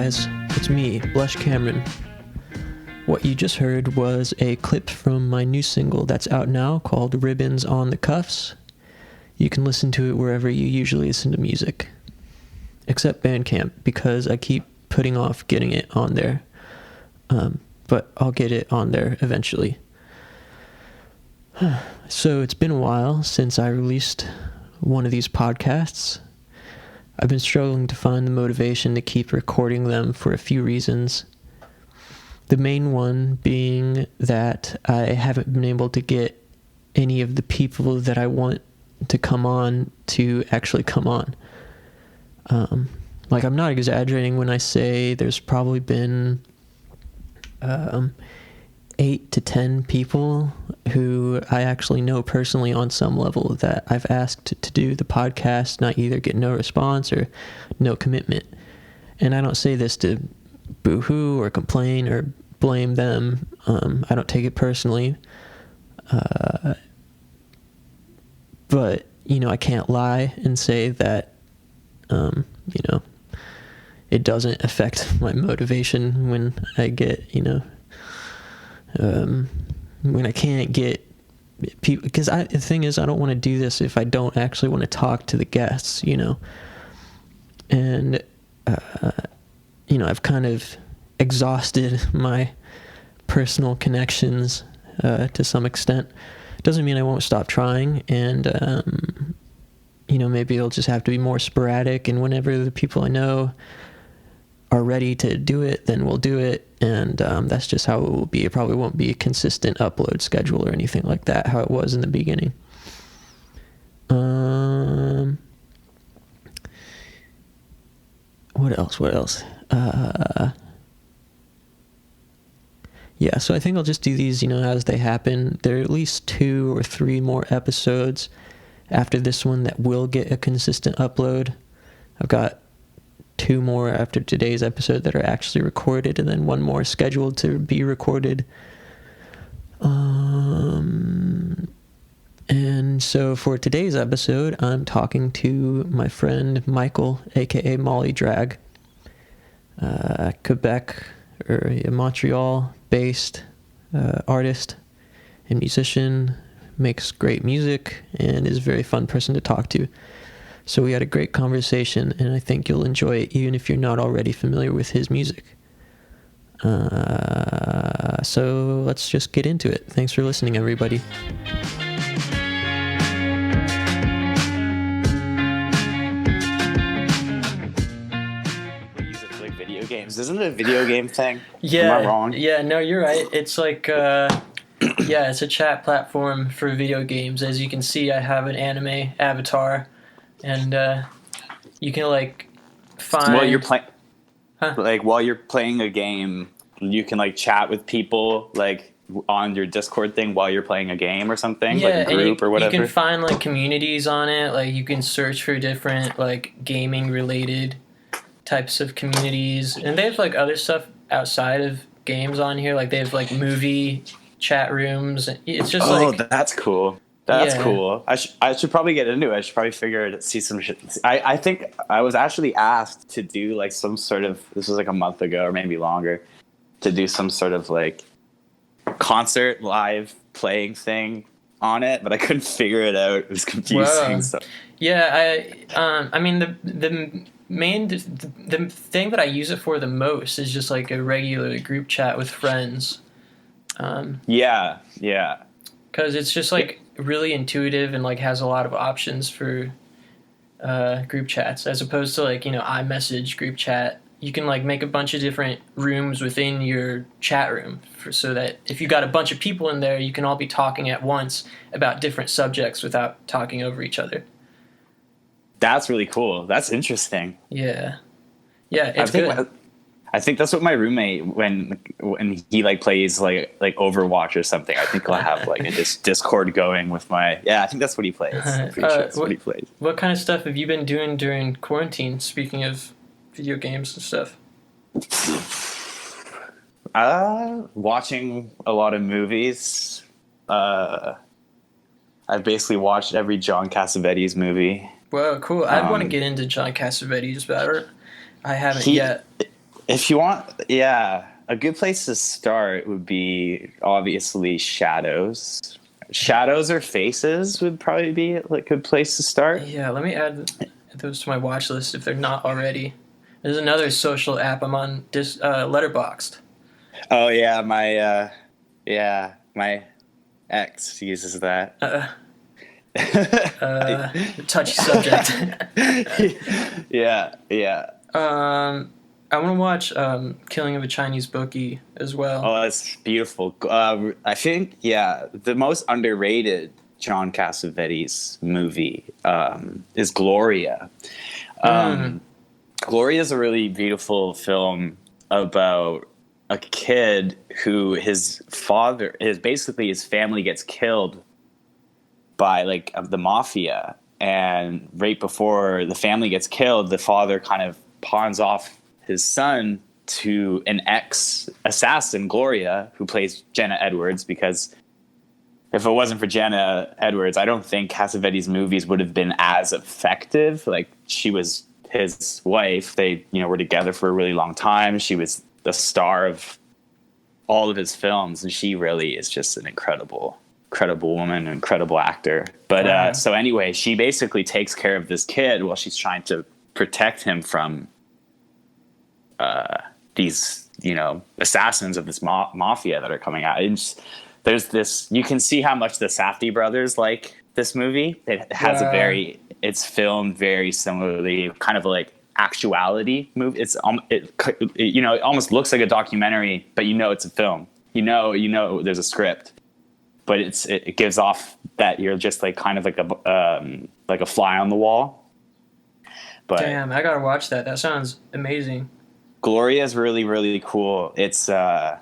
guys, it's me, Blush Cameron. What you just heard was a clip from my new single that's out now called Ribbons on the Cuffs. You can listen to it wherever you usually listen to music, except Bandcamp, because I keep putting off getting it on there. But I'll get it on there eventually. So it's been a while since I released one of these podcasts. I've been struggling to find the motivation to keep recording them for a few reasons. The main one being that I haven't been able to get any of the people that I want to come on to actually come on. I'm not exaggerating when I say there's probably been 8 to 10 people who I actually know personally on some level that I've asked to do the podcast, and I either get no response or no commitment. And I don't say this to boo-hoo or complain or blame them. I don't take it personally. But, I can't lie and say that, it doesn't affect my motivation when I get, when I can't get people, because the thing is, I don't want to do this if I don't actually want to talk to the guests, and I've kind of exhausted my personal connections to some extent. Doesn't mean I won't stop trying, and maybe it'll just have to be more sporadic, and whenever the people I know are ready to do it, then we'll do it, and that's just how it will be. It probably won't be a consistent upload schedule or anything like that, how it was in the beginning. What else? Yeah, so I think I'll just do these, as they happen. There are at least 2 or 3 more episodes after this one that will get a consistent upload. I've got 2 more after today's episode that are actually recorded, and then 1 more scheduled to be recorded. And so for today's episode, I'm talking to my friend Michael, aka Molly Drag, Quebec or Montreal-based artist and musician, makes great music, and is a very fun person to talk to. So we had a great conversation, and I think you'll enjoy it even if you're not already familiar with his music. So let's just get into it. Thanks for listening, everybody. We use it for like video games. Isn't it a video game thing? Yeah. Am I wrong? Yeah, no, you're right. It's like, it's a chat platform for video games. As you can see, I have an anime avatar. And you can find while you're playing, while you're playing a game, you can chat with people on your Discord thing while you're playing a game or something, yeah, like a group or whatever. You can find communities on it. You can search for different gaming related types of communities, and they have other stuff outside of games on here. They have movie chat rooms. It's just that's cool. That's yeah. cool. I should probably get into it. I should probably see some shit. I think I was actually asked to do some sort of, this was a month ago or maybe longer, to do some sort of concert live playing thing on it, but I couldn't figure it out. It was confusing. Wow. So. Yeah, I mean the thing that I use it for the most is just a regular group chat with friends. Yeah. Because it's just really intuitive and has a lot of options for group chats, as opposed to iMessage group chat. You can make a bunch of different rooms within your chat room so that if you got a bunch of people in there, you can all be talking at once about different subjects without talking over each other. That's really cool. That's interesting. Yeah, it's good. I think that's what my roommate, when he plays Overwatch or something, I think I'll have a Discord going with my, I think that's what he plays. I'm pretty sure that's what he plays. What kind of stuff have you been doing during quarantine, speaking of video games and stuff? Watching a lot of movies. I've basically watched every John Cassavetes movie. Whoa, cool. I want to get into John Cassavetes better. I haven't yet. If you want, yeah, a good place to start would be obviously Shadows. Shadows or Faces would probably be like a good place to start. Yeah, let me add those to my watch list if they're not already. There's another social app I'm on, Letterboxd. Oh yeah, my ex uses that. Touchy subject. Yeah, yeah. I want to watch Killing of a Chinese Bookie as well. Oh, that's beautiful. I think, yeah, the most underrated John Cassavetes movie is Gloria. Gloria is a really beautiful film about a kid who his family gets killed by like the mafia, and right before the family gets killed, the father kind of pawns off his son to an ex-assassin, Gloria, who plays Jenna Edwards, because if it wasn't for Jenna Edwards, I don't think Cassavetes' movies would have been as effective. Like, she was his wife. They, were together for a really long time. She was the star of all of his films, and she really is just an incredible woman, an incredible actor. But so anyway, she basically takes care of this kid while she's trying to protect him from these, assassins of this mafia that are coming out. And there's this, you can see how much the Safdie brothers like this movie. It has it's filmed very similarly, kind of like actuality movie. It almost looks like a documentary, but it's a film. There's a script, but it gives off that you're just like kind of like a fly on the wall. But damn, I gotta watch that. That sounds amazing. Gloria is really, really cool. It's I'm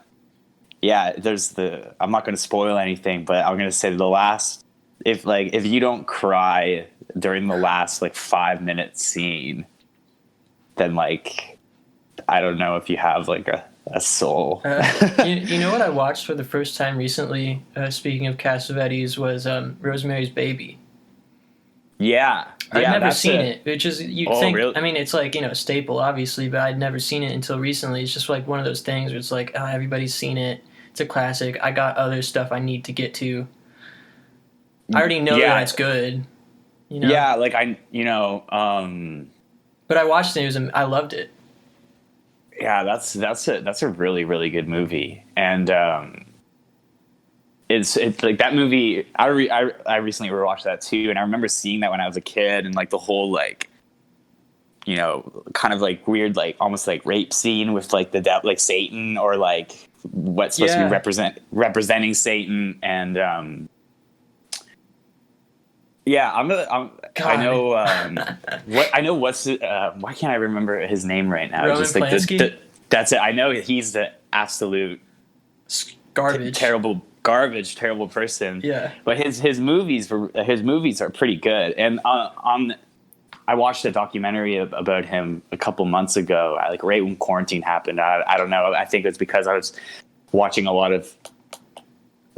not going to spoil anything, but I'm going to say the last, if you don't cry during the last 5-minute scene, then I don't know if you have a soul. You know what I watched for the first time recently, speaking of Cassavetes, was Rosemary's Baby. Yeah. I'd never seen it, which is, think, really? I mean, it's a staple, obviously, but I'd never seen it until recently. It's just one of those things where it's everybody's seen it. It's a classic. I got other stuff I need to get to. I already know that it's good. Yeah, but I watched it. I loved it. Yeah, that's a really, really good movie, and it's like that movie. I recently rewatched that too, and I remember seeing that when I was a kid, and the whole kind of weird almost rape scene with the devil, Satan, or what's supposed to be representing Satan, and I know why can't I remember his name right now? Roman Polanski? That's it. I know he's the absolute garbage, terrible person. Yeah, but his movies are pretty good. And I watched a documentary about him a couple months ago, right when quarantine happened. I don't know. I think it's because I was watching a lot of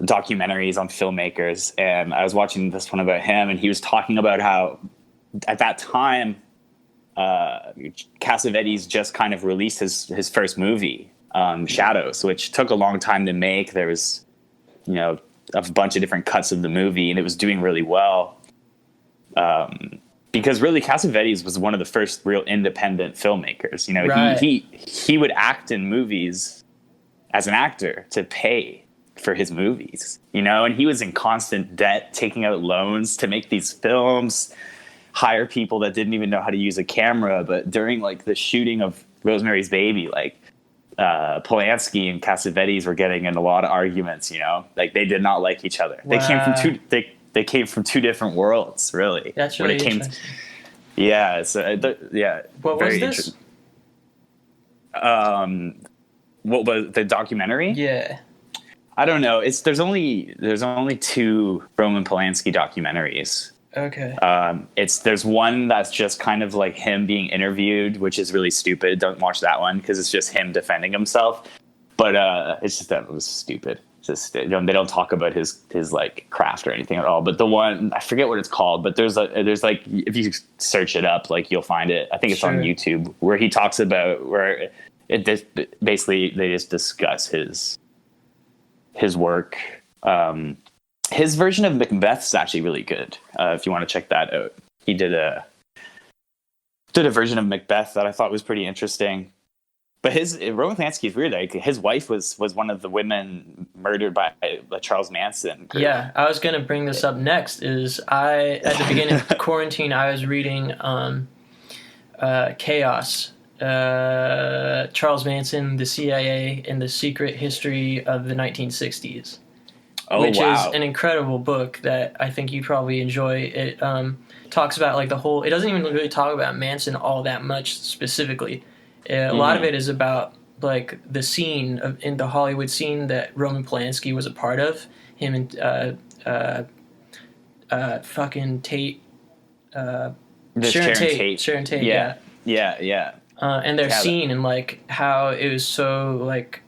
documentaries on filmmakers, and I was watching this one about him, and he was talking about how at that time Cassavetes just kind of released his first movie, Shadows, which took a long time to make. There was a bunch of different cuts of the movie, and it was doing really well, because really Cassavetes was one of the first real independent filmmakers. Right. He would act in movies as an actor to pay for his movies, and he was in constant debt, taking out loans to make these films, hire people that didn't even know how to use a camera. But during the shooting of Rosemary's Baby, Polanski and Cassavetes were getting in a lot of arguments, they did not like each other. Wow. They came from two different worlds, really. That's really interesting. Yeah. So, what was this? What was the documentary? Yeah. I don't know. There's only 2 Roman Polanski documentaries. Okay. There's one that's just kind of him being interviewed, which is really stupid. Don't watch that one because it's just him defending himself. But it's just that it was stupid. Just they don't talk about his craft or anything at all. But the one, I forget what it's called, but there's if you search it up, you'll find it. I think it's on YouTube, where he talks about where basically they just discuss his work. His version of Macbeth is actually really good. If you want to check that out, he did a version of Macbeth that I thought was pretty interesting. But Roman Polanski is weird. Like his wife was one of the women murdered by the Charles Manson group. Yeah, I was gonna bring this up next. At the beginning of quarantine, I was reading Chaos, Charles Manson, the CIA, and the Secret History of the 1960s. Which is an incredible book that I think you probably enjoy. It talks about like the whole. It doesn't even really talk about Manson all that much specifically. A lot of it is about like the scene in the Hollywood scene that Roman Polanski was a part of. Him and fucking Tate. Sharon Tate. Yeah. And their scene and like how it was so like.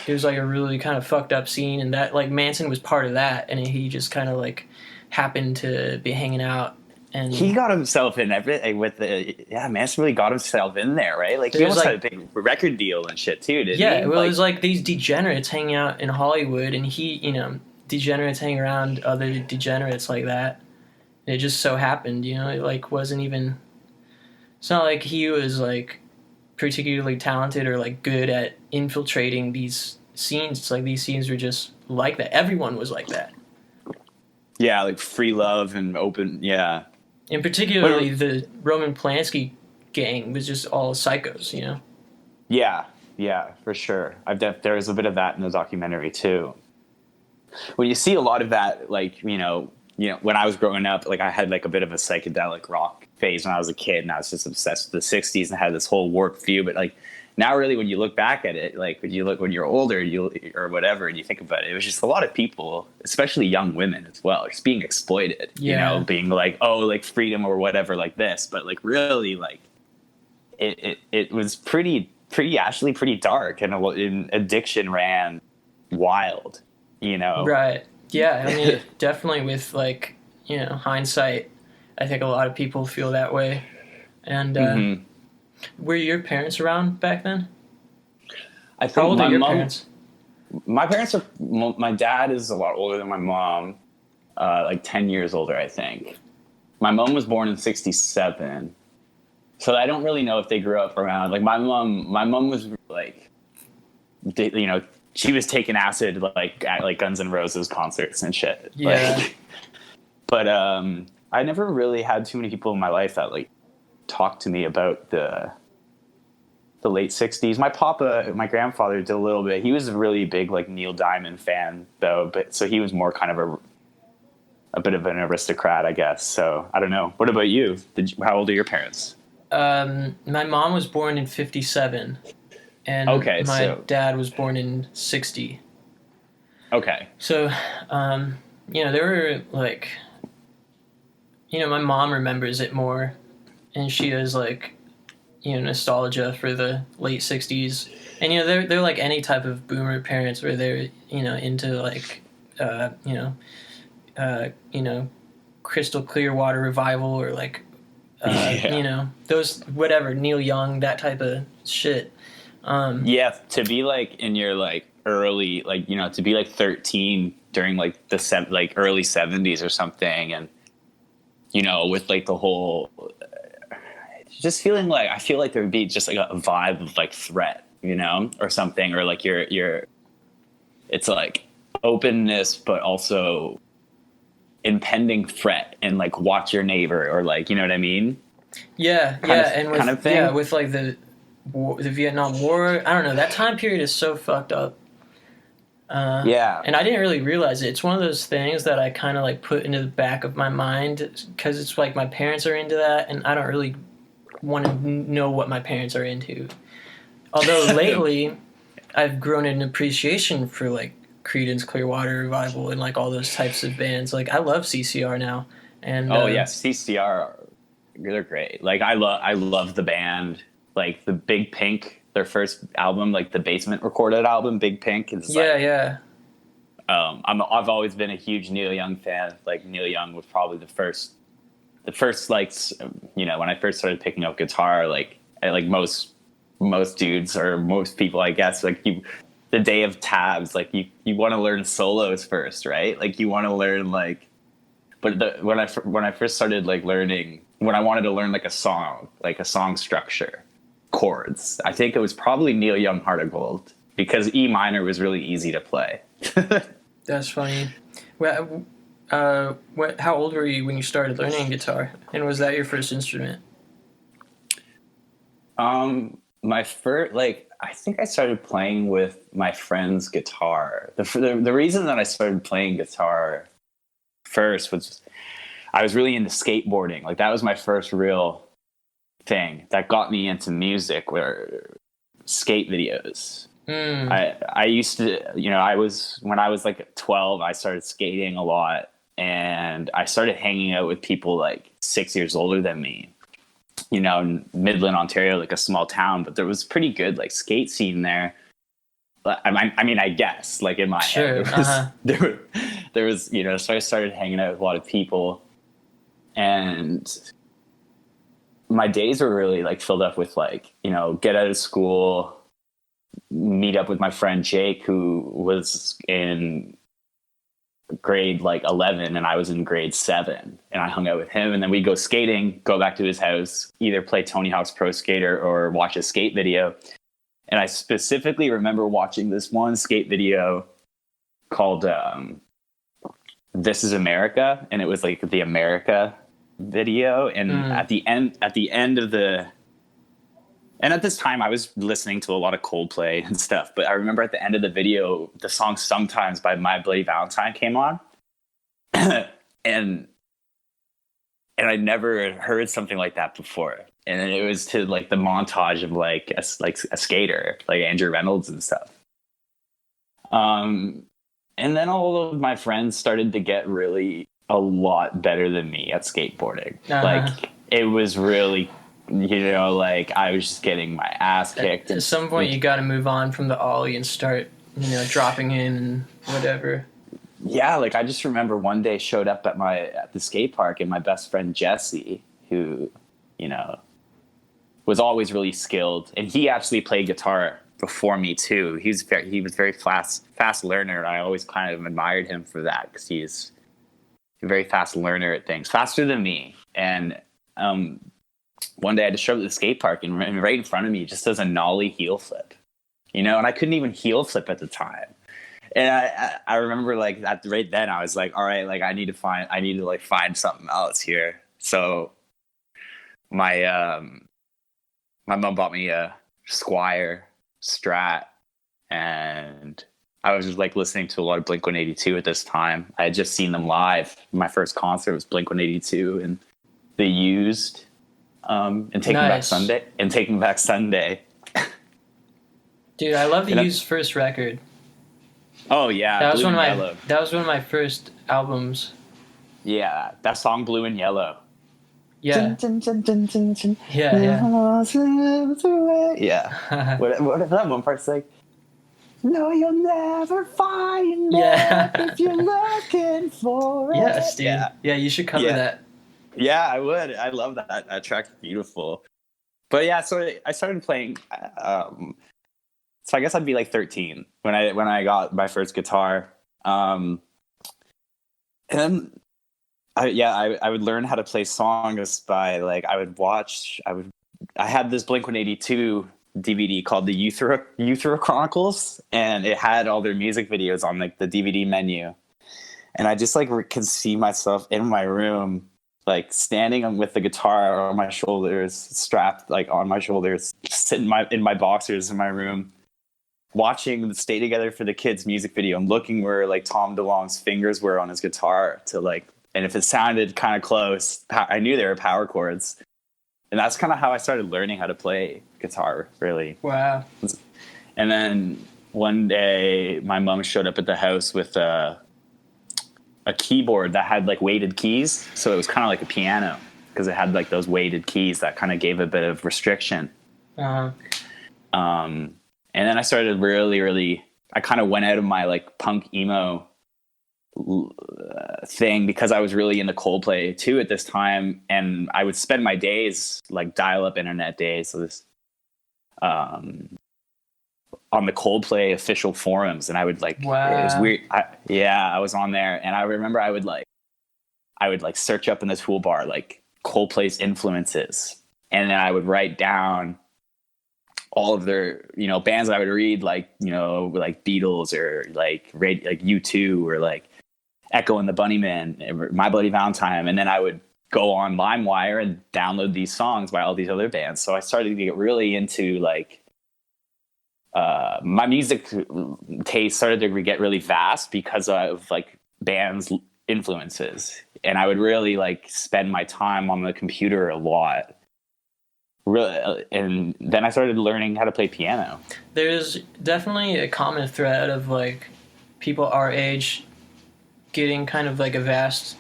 It was like a really kind of fucked up scene, and that like Manson was part of that, and he just kind of like happened to be hanging out, and he got himself in everything with Manson really got himself in there, right? Like he almost had a big record deal and shit too, didn't he? Yeah, well, it was like these degenerates hanging out in Hollywood, and degenerates hanging around other degenerates like that. And it just so happened, it like wasn't even. It's not like he was like particularly talented or like good at infiltrating these scenes. It's like these scenes were just like that. Everyone was like that. Yeah, like free love and open. Yeah, and particularly the Roman Polanski gang was just all psychos. Yeah, for sure. There is a bit of that in the documentary too. When you see a lot of that, like when I was growing up, like I had like a bit of a psychedelic rock phase when I was a kid, and I was just obsessed with the 60s and had this whole warped view. But like now really when you look back at it, like when you're older or whatever, and you think about it, it was just a lot of people, especially young women as well, just being exploited, being like, oh, like freedom or whatever like this. But like really like it was pretty actually pretty dark, and addiction ran wild, Right. Yeah. I mean, definitely with like, hindsight, I think a lot of people feel that way. And were your parents around back then? I think How old are your parents? My parents are. My dad is a lot older than my mom, like 10 years older, I think. My mom was born in '67, so I don't really know if they grew up around. Like my mom was like, she was taking acid like at like Guns N' Roses concerts and shit. Yeah. Like, but I never really had too many people in my life that like talked to me about the late 60s. My grandfather did a little bit. He was a really big like Neil Diamond fan though, but so he was more kind of a bit of an aristocrat, I guess. So I don't know. What about you? How old are your parents? My mom was born in 57 and my dad was born in 60. Okay. So, they were like, my mom remembers it more, and she has like, nostalgia for the late 60s. And, they're like any type of boomer parents where they're, into like, crystal clear water revival or like, those, whatever, Neil Young, that type of shit. To be like in your like early, like, to be like 13 during like the early 70s or something. And, with like the whole, just feeling like, I feel like there would be just like a vibe of like threat, or something, or like it's like openness, but also impending threat, and like watch your neighbor, or like, you know what I mean? Yeah. And with, kind of thing. With like the Vietnam War, I don't know, that time period is so fucked up. And I didn't really realize it. It's one of those things that I kind of like put into the back of my mind because it's like my parents are into that, and I don't really want to know what my parents are into. Although lately, I've grown an appreciation for like Creedence Clearwater Revival and like all those types of bands. Like I love CCR now. And CCR, they're great. Like I love the band. Like the Big Pink, their first album, like the Basement recorded album, Big Pink. Is I've always been a huge Neil Young fan. Like Neil Young was probably the first like, when I first started picking up guitar, like most most dudes or most people, I guess, like the day of tabs, like you want to learn solos first, right? Like you want to learn like, but when I first started like learning, when I wanted to learn like a song structure, chords, I think it was probably Neil Young Heart of Gold, because E minor was really easy to play. That's funny. Well, how old were you when you started learning guitar? And was that your first instrument? My first, like, I think I started playing with my friend's guitar. The reason that I started playing guitar first was I was really into skateboarding. Like that was my first real thing that got me into music, were skate videos. I used to, when I was like 12, I started skating a lot, and I started hanging out with people like 6 years older than me. In Midland, Ontario, like a small town, but there was pretty good like skate scene there. But I mean, I guess like in my head, there was, so I started hanging out with a lot of people, and my days were really like filled up with like, get out of school, meet up with my friend Jake, who was in grade like 11 and I was in grade 7, and I hung out with him, and then we'd go skating, go back to his house, either play Tony Hawk's Pro Skater or watch a skate video. And I specifically remember watching this one skate video called This Is America, and it was like the America video, and at the end of the, and at this time I was listening to a lot of Coldplay and stuff, but I remember at the end of the video, the song Sometimes by My Bloody Valentine came on. and I never heard something like that before. And it was to like the montage of like a skater, like Andrew Reynolds and stuff. And then all of my friends started to get really a lot better than me at skateboarding. Like it was really, like I was just getting my ass kicked. At some point, you got to move on from the ollie and start, dropping in and whatever. Yeah, like I just remember one day showed up at the skate park, and my best friend Jesse, who, was always really skilled, and he actually played guitar before me too. He was very fast learner, and I always kind of admired him for that, because he's a very fast learner at things, faster than me. And one day I just showed up at the skate park, and right in front of me just does a nollie heel flip, and I couldn't even heel flip at the time. And I remember like that right then I was like, all right, like I need to find something else here. So my mom bought me a Squier Strat, and I was just like listening to a lot of Blink-182 at this time. I had just seen them live. My first concert was Blink-182 and The Used, and Taking Back Sunday. Dude, I love The Used first record. Oh yeah, that was one of my first albums. Yeah, that song Blue and Yellow. Yeah. Yeah. What that one part's like, no, you'll never find it if you're looking for it. Yes, dude. Yeah, you should cover that. Yeah, I would. I love that. That track's beautiful. But yeah, so I started playing. So I guess I'd be like 13 when I got my first guitar. And then I would learn how to play songs by like I had this Blink-182 DVD called the Youthro Chronicles, and it had all their music videos on like the DVD menu. And I just like can see myself in my room, like standing with the guitar on my shoulders, strapped like on my shoulders, sitting in my boxers in my room, watching the Stay Together for the Kids music video and looking where like Tom DeLonge's fingers were on his guitar to like, and if it sounded kind of close, I knew they were power chords. And that's kind of how I started learning how to play guitar, really. Wow. And then one day my mom showed up at the house with a keyboard that had like weighted keys. So it was kind of like a piano because it had like those weighted keys that kind of gave a bit of restriction. Uh-huh. And then I started really, I kind of went out of my like punk emo thing because I was really into Coldplay too at this time, and I would spend my days like dial-up internet days. So this, on the Coldplay official forums, and I would like, Wow. it was weird. I was on there, and I remember I would like search up in the toolbar like Coldplay's influences, and then I would write down all of their, you know, bands I would read, like, you know, like Beatles or like U2 or like Echo and the Bunnymen, or My Bloody Valentine, and then I would go on LimeWire and download these songs by all these other bands. So I started to get really into like my music taste started to get really vast because of like bands influences, and I would really like spend my time on the computer a lot, really. And then I started learning how to play piano. There's definitely a common thread of like people our age getting kind of like a vast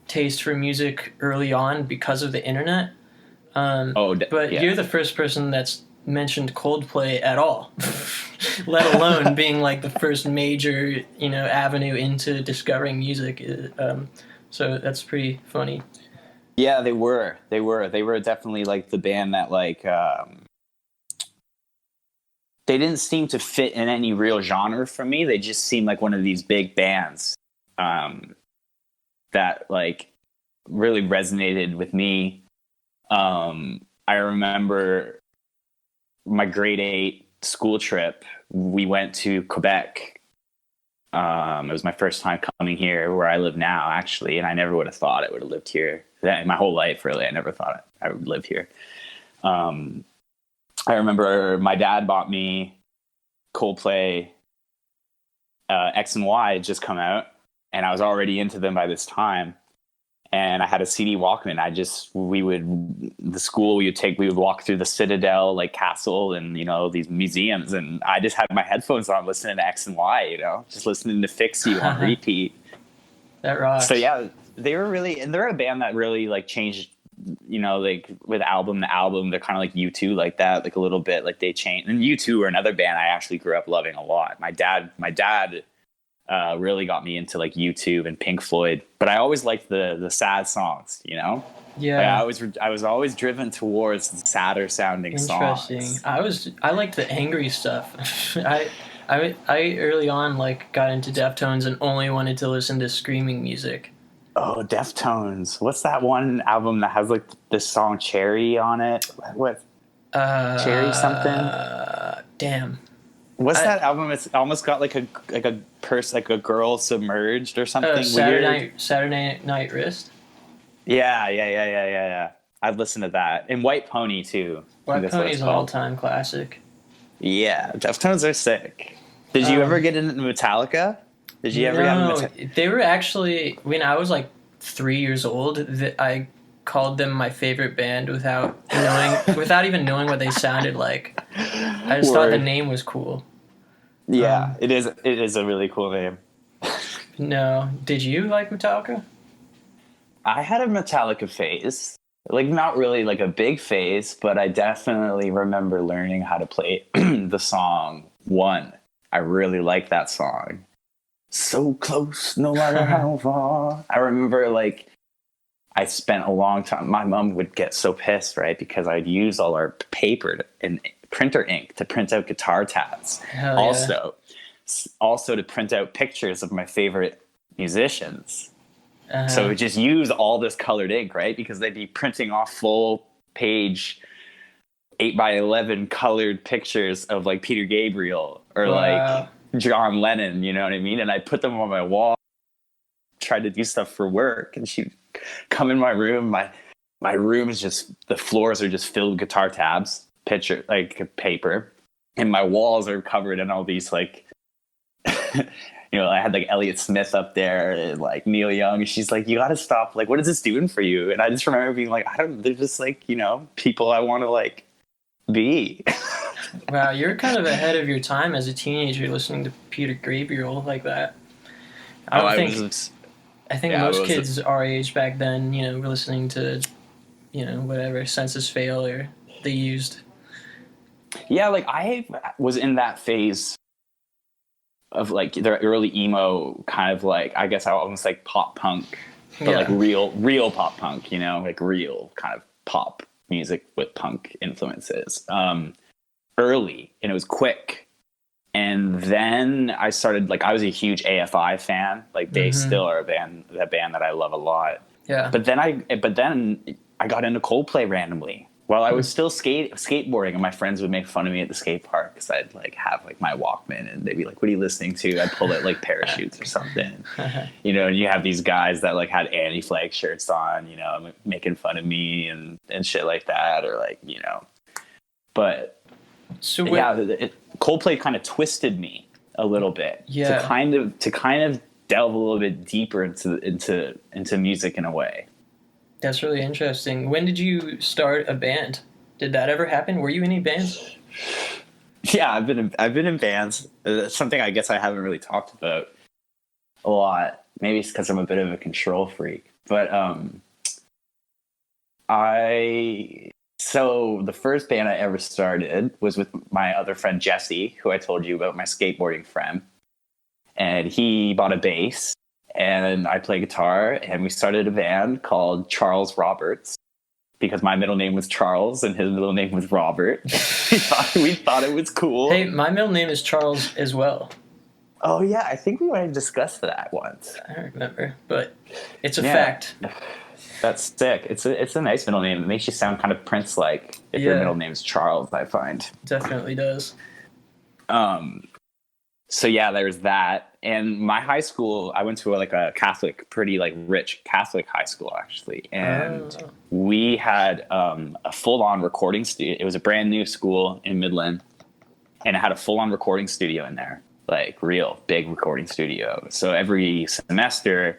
taste for music early on because of the internet. But yeah. You're the first person that's mentioned Coldplay at all, let alone being like the first major, you know, avenue into discovering music. So that's pretty funny. Yeah, they were definitely like the band that like they didn't seem to fit in any real genre for me. They just seemed like one of these big bands that like really resonated with me. I remember my grade 8 school trip. We went to Quebec. It was my first time coming here where I live now, actually, and I never would have thought I would have lived here. My whole life, really, I never thought I would live here. I remember my dad bought me Coldplay, X and Y had just come out, and I was already into them by this time. And I had a CD Walkman. We would walk through the Citadel, like castle, and, you know, these museums. And I just had my headphones on listening to X and Y, you know, just listening to Fix You on repeat. That rocks. So yeah, they were really, and they're a band that really like changed, you know, like with album to album, they're kind of like U2 like that, like a little bit, like they changed. And U2 are another band I actually grew up loving a lot. My dad really got me into like YouTube and Pink Floyd, but I always liked the sad songs, you know. Yeah, Like I was always driven towards the sadder sounding interesting. songs. I liked the angry stuff. I early on like got into Deftones and only wanted to listen to screaming music. Oh, Deftones! What's that one album that has like this song "Cherry" on it? What? Cherry something? Damn. What's that album? It's almost got like a girl submerged or something weird. Saturday Night Wrist. Yeah. I've listened to that. And White Pony too. White Pony's an all-time classic. Yeah, Deftones are sick. Did you ever get into Metallica? Did you ever have They were actually, when I was like 3 years old, I called them my favorite band without even knowing what they sounded like. I just thought the name was cool. Yeah, it is a really cool name. No. Did you like Metallica? I had a Metallica phase. Like, not really like a big phase, but I definitely remember learning how to play the song One. I really like that song. So close, no matter how far. I remember like I spent a long time. My mom would get so pissed, right? Because I'd use all our paper and printer ink to print out guitar tabs. Hell yeah. Also to print out pictures of my favorite musicians. Uh-huh. So we just use all this colored ink, right? Because they'd be printing off full page 8x11 colored pictures of like Peter Gabriel or like John Lennon, you know what I mean? And I put them on my wall, tried to do stuff for work, and she'd come in my room. My room is just, the floors are just filled with guitar tabs, paper, and my walls are covered in all these like you know, I had like Elliott Smith up there and like Neil Young. And she's like, you got to stop. Like, what is this doing for you? And I just remember being like, they're just like, you know, people I want to like be. Wow, you're kind of ahead of your time as a teenager listening to Peter Gabriel like that. I think most kids our age back then, you know, were listening to, you know, whatever, Census Fail or they used. Yeah, like I was in that phase of like the early emo kind of like, I guess I almost like pop punk, but like real pop punk, you know, like real kind of pop music with punk influences. early, and it was quick. And then I started, like, I was a huge AFI fan. Like, they still are a band that I love a lot. Yeah. But then I got into Coldplay randomly while I was still skateboarding, and my friends would make fun of me at the skate park because I'd like have like my Walkman, and they'd be like, "What are you listening to?" I'd pull it like Parachutes or something, you know. And you have these guys that like had anti-flag shirts on, you know, making fun of me and shit like that, or like, you know. But so Coldplay kind of twisted me a little bit to kind of delve a little bit deeper into music in a way. That's really interesting. When did you start a band? Did that ever happen? Were you in any bands? Yeah, I've been in bands. It's something I guess I haven't really talked about a lot. Maybe it's because I'm a bit of a control freak. But so the first band I ever started was with my other friend Jesse, who I told you about, my skateboarding friend. And he bought a bass, and I play guitar, and we started a band called Charles Roberts, because my middle name was Charles and his middle name was Robert. we thought it was cool. Hey, my middle name is Charles as well. Oh yeah, I think we might have discussed that once. I don't remember, but it's a fact. That's sick. It's a nice middle name. It makes you sound kind of Prince-like if your middle name is Charles, I find. Definitely does. So yeah, there's that. And my high school, I went to a Catholic, pretty like rich Catholic high school actually. And we had a full-on recording studio. It was a brand new school in Midland, and it had a full-on recording studio in there, like real big recording studio. So every semester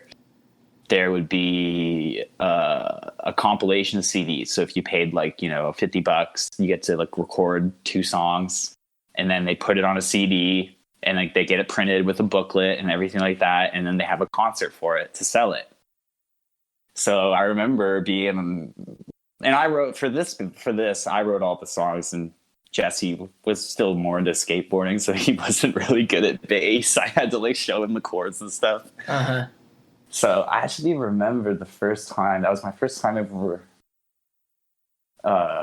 there would be a compilation of CDs. So if you paid like, you know, $50, you get to like record 2 songs, and then they put it on a CD. And like they get it printed with a booklet and everything like that, and then they have a concert for it to sell it. So I remember being, and I wrote for this. I wrote all the songs, and Jesse was still more into skateboarding, so he wasn't really good at bass. I had to like show him the chords and stuff. So I actually remember the first time. That was my first time ever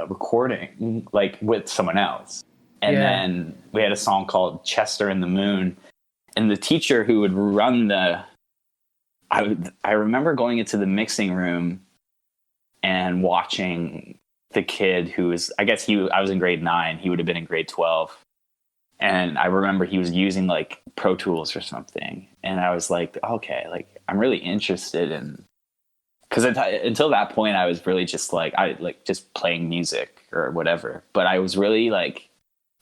recording like with someone else. And then we had a song called Chester and the Moon. And the teacher who would run I remember going into the mixing room and watching the kid who was, I was in grade 9. He would have been in grade 12. And I remember he was using like Pro Tools or something. And I was like, okay, like I'm really interested in, because until that point I was really just like, just playing music or whatever. But I was really like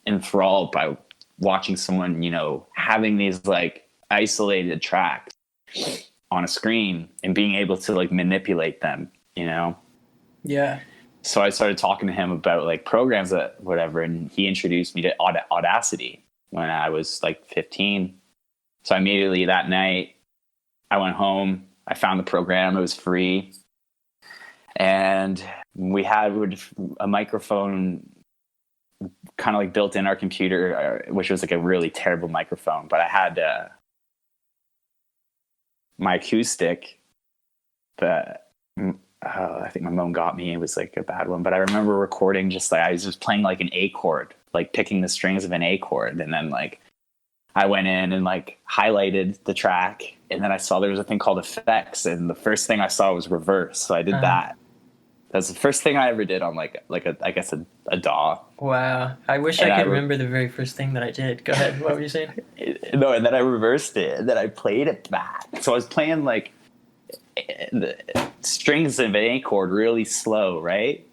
enthralled by watching someone, you know, having these like isolated tracks on a screen and being able to like manipulate them, you know? Yeah. So I started talking to him about like programs that whatever, and he introduced me to Audacity when I was like 15. So immediately that night I went home, I found the program, it was free. And we had a microphone kind of like built in our computer, which was like a really terrible microphone, but I had my acoustic that I think my mom got me. It was like a bad one, but I remember recording just like I was just playing like an A chord, like picking the strings of an A chord, and then like I went in and like highlighted the track, and then I saw there was a thing called effects, and the first thing I saw was reverse, so I did that. That's the first thing I ever did on like a DAW. Wow. I wish I could remember the very first thing that I did. Go ahead. What were you saying? No, and then I reversed it, and then I played it back. So I was playing like the strings of an A chord really slow, right?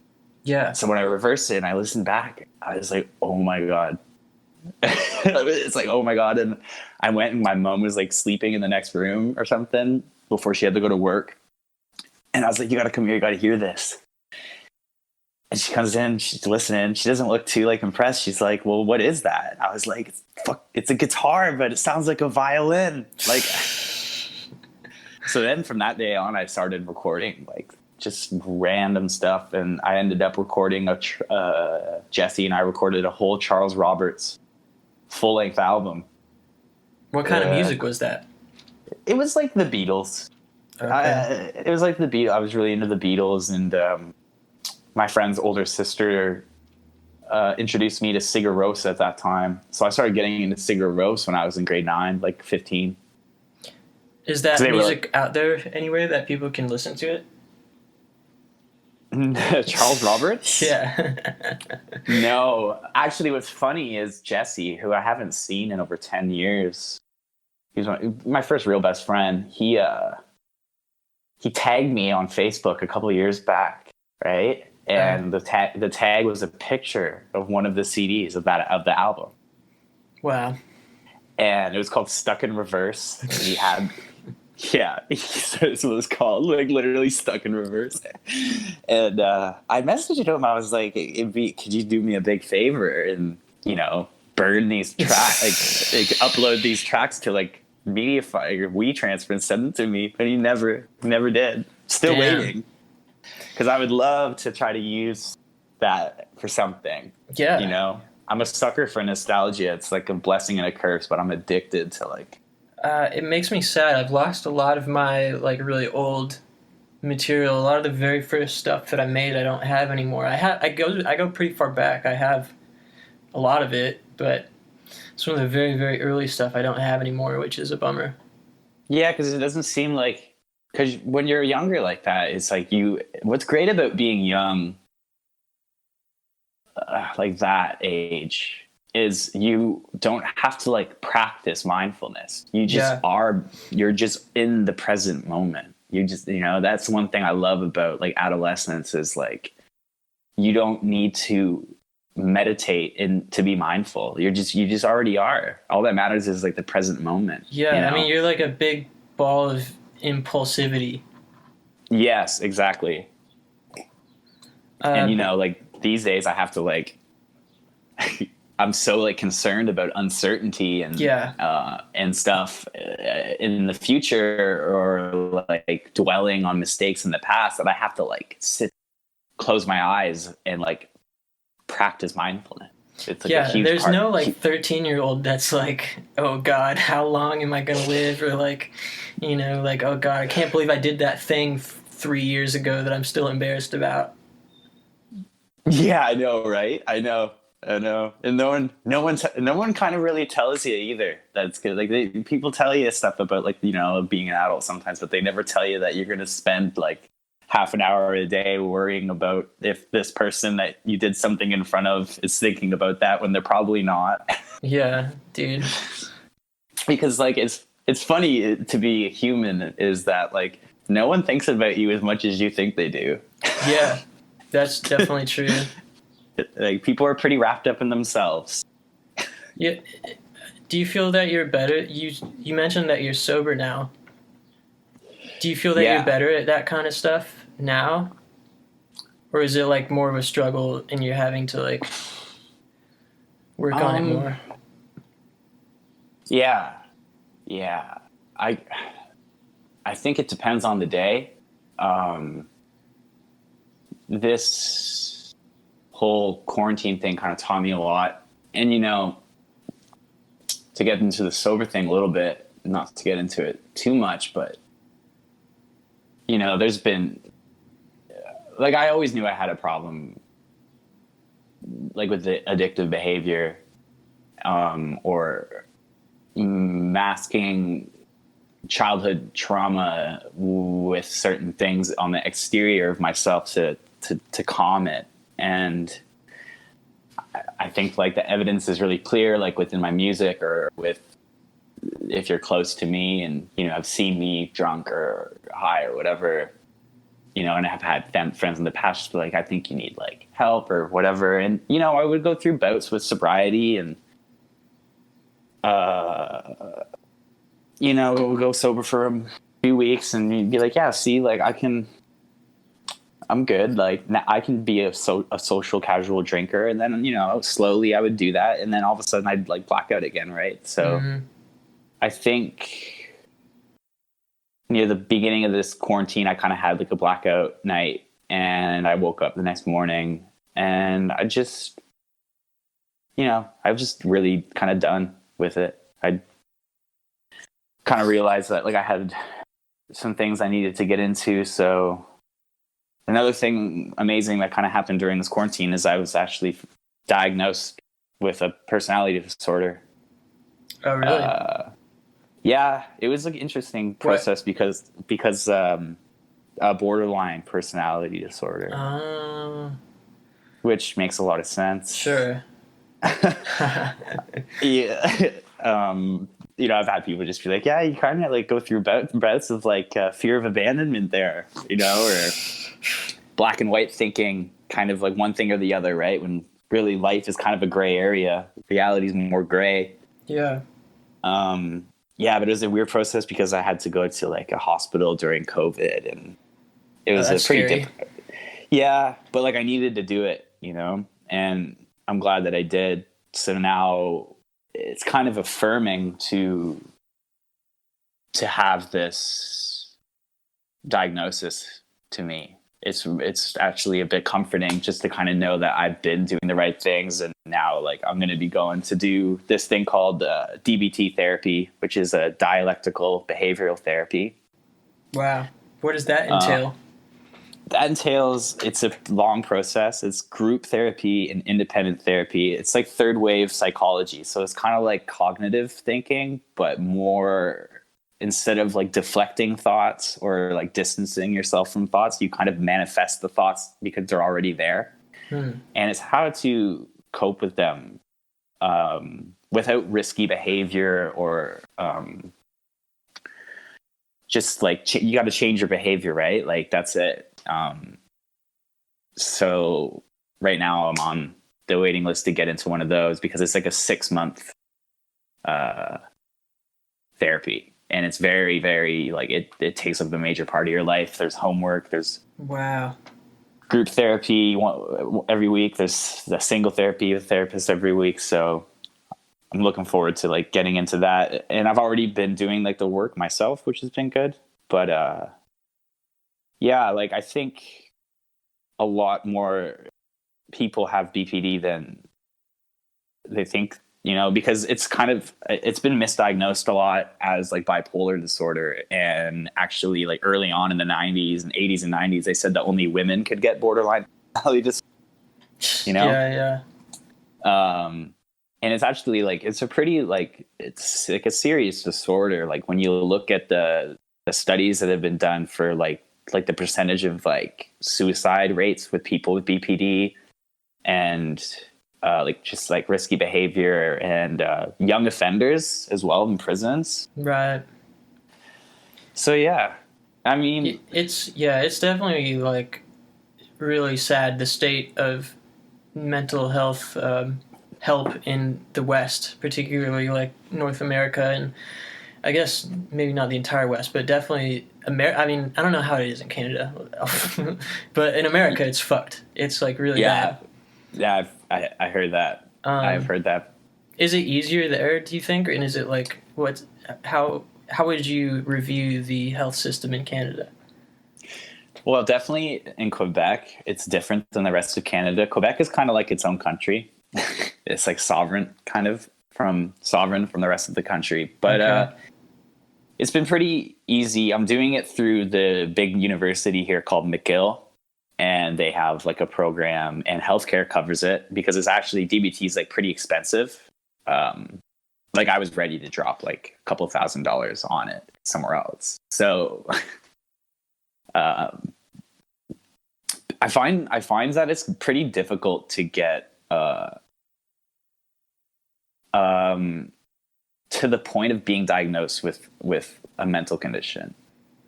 Yeah. So when I reversed it and I listened back, I was like, oh my God. It's like, oh my God. And I went, and my mom was like sleeping in the next room or something before she had to go to work. And I was like, you got to come here. You got to hear this. And she comes in, she's listening. She doesn't look too like impressed. She's like, well, what is that? I was like, fuck, it's a guitar, but it sounds like a violin. Like, so then from that day on, I started recording like just random stuff. And I ended up recording Jesse and I recorded a whole Charles Roberts full length album. What kind of music was that? It was like the Beatles. Okay. It was like the Beatles. I was really into the Beatles, and my friend's older sister introduced me to Sigur Rós at that time. So I started getting into Sigur Rós when I was in grade 9, like 15. Is that music out there anywhere that people can listen to it? Charles Roberts? Yeah. No. Actually, what's funny is Jesse, who I haven't seen in over 10 years. He was my first real best friend. He tagged me on Facebook a couple of years back, right? And the tag was a picture of one of the CDs of the album. Wow. And it was called Stuck in Reverse. And he had that's what it was called, like literally Stuck in Reverse. And I messaged him. I was like, could you do me a big favor and, burn these tracks, like upload these tracks to like Mediafire or WeTransfer and send them to me? But he never did. Still waiting. Because I would love to try to use that for something. Yeah. I'm a sucker for nostalgia. It's like a blessing and a curse, but I'm addicted to like... it makes me sad. I've lost a lot of my like really old material. A lot of the very first stuff that I made, I don't have anymore. I go pretty far back. I have a lot of it, but some of the very, very early stuff I don't have anymore, which is a bummer. Yeah, because it doesn't seem like... Because when you're younger like that, it's like what's great about being young, like that age, is you don't have to like practice mindfulness. You just you're just in the present moment. You just, that's one thing I love about like adolescence is like, you don't need to meditate to be mindful. You just already are. All that matters is like the present moment. Yeah. I mean, you're like a big ball of impulsivity. Yes, exactly. And like these days I have to like I'm so like concerned about uncertainty and and stuff in the future, or like dwelling on mistakes in the past, that I have to like close my eyes and like practice mindfulness. It's like a huge there's part. no like 13-year-old that's like, oh God, how long am I gonna live? Or like, like, oh God, I can't believe I did that thing 3 years ago that I'm still embarrassed about. Yeah, I know, right? I know, and no one kind of really tells you either. That's good. Like people tell you stuff about like being an adult sometimes, but they never tell you that you're gonna spend like half an hour a day worrying about if this person that you did something in front of is thinking about that when they're probably not. Yeah, dude. Because like it's funny to be human, is that like no one thinks about you as much as you think they do. Yeah, that's definitely true. Like people are pretty wrapped up in themselves. Yeah. Do you feel that you're better? You mentioned that you're sober now. Do you feel that you're better at that kind of stuff now? Or is it like more of a struggle and you're having to like work on it more? Yeah. I think it depends on the day. This whole quarantine thing kind of taught me a lot. And, to get into the sober thing a little bit, not to get into it too much, but, there's been, like, I always knew I had a problem, like, with the addictive behavior, or masking childhood trauma with certain things on the exterior of myself to calm it. And I think like the evidence is really clear, like within my music or if you're close to me and, have seen me drunk or high or whatever, and I have had friends in the past just be like, I think you need like help or whatever. And, I would go through bouts with sobriety and, we'll go sober for a few weeks and you'd be like, yeah, see, like I'm good. Like I can be a social casual drinker. And then, slowly I would do that. And then all of a sudden I'd like black out again. Right. So I think near the beginning of this quarantine, I kind of had like a blackout night and I woke up the next morning and I just, I was just really kind of done with it. I kind of realized that like I had some things I needed to get into. So another thing amazing that kind of happened during this quarantine is I was actually diagnosed with a personality disorder. Oh, really? Yeah, it was like an interesting process because a borderline personality disorder, which makes a lot of sense. Sure. Yeah. I've had people just be like, yeah, you kind of like go through bouts of like fear of abandonment there, or black and white thinking, kind of like one thing or the other, right? When really life is kind of a gray area. Reality is more gray. Yeah. Yeah, but it was a weird process because I had to go to like a hospital during COVID, and it was a pretty different. Yeah, but like I needed to do it, and I'm glad that I did. So now it's kind of affirming to have this diagnosis to me. It's actually a bit comforting just to kind of know that I've been doing the right things, and now like I'm going to be going to do this thing called DBT therapy, which is a dialectical behavioral therapy. Wow. What does that entail? That entails, it's a long process. It's group therapy and independent therapy. It's like third wave psychology. So it's kind of like cognitive thinking, but more, instead of like deflecting thoughts or like distancing yourself from thoughts, you kind of manifest the thoughts because they're already there. And it's how to cope with them without risky behavior or just like you got to change your behavior, right? Like that's it. So right now I'm on the waiting list to get into one of those because it's like a 6-month therapy, and it's very, very like it takes up the major part of your life. There's homework, there's group therapy every week, there's the single therapy with therapist every week. So I'm looking forward to like getting into that, and I've already been doing like the work myself, which has been good. But yeah, like I think a lot more people have BPD than they think, because it's been misdiagnosed a lot as like bipolar disorder. And actually like early on in the 90s and 80s and 90s, they said that only women could get borderline personality disorder, and it's actually like, it's a pretty like, it's like a serious disorder. Like when you look at the studies that have been done for like the percentage of like suicide rates with people with BPD and like just like risky behavior and young offenders as well in prisons. Right. So yeah, I mean, it's definitely like really sad, the state of mental health help in the West, particularly like North America, and I guess maybe not the entire West, but definitely I mean, I don't know how it is in Canada, but in America, it's fucked. It's like really bad. Yeah, I heard that. I've heard that. Is it easier there, do you think, and is it like how would you review the health system in Canada? Well, definitely in Quebec, it's different than the rest of Canada. Quebec is kind of like its own country. It's like sovereign from the rest of the country. But it's been pretty easy. I'm doing it through the big university here called McGill, and they have like a program, and healthcare covers it because it's actually, DBT is like pretty expensive. Like I was ready to drop like a couple $1,000s on it somewhere else. So I find that it's pretty difficult to get to the point of being diagnosed with a mental condition.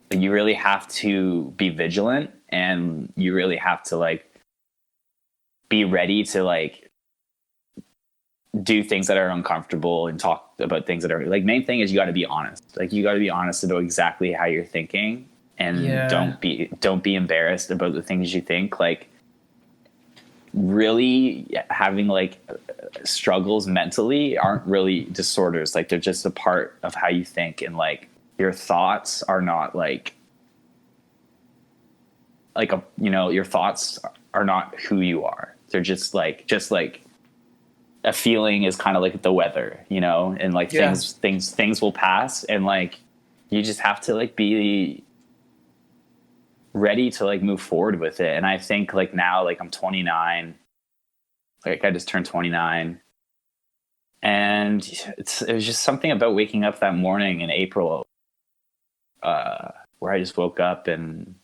Like you really have to be vigilant, and you really have to like be ready to like do things that are uncomfortable and talk about things that are like, main thing is you got to be honest. Like you got to be honest about exactly how you're thinking, and don't be embarrassed about the things you think. Like really having like struggles mentally aren't really disorders. Like they're just a part of how you think, and like your thoughts are not your thoughts are not who you are. They're just like a feeling is kind of like the weather, and like things will pass, and like you just have to like be ready to like move forward with it. And I think like now, like I'm 29, like I just turned 29, and it was just something about waking up that morning in April, where I just woke up and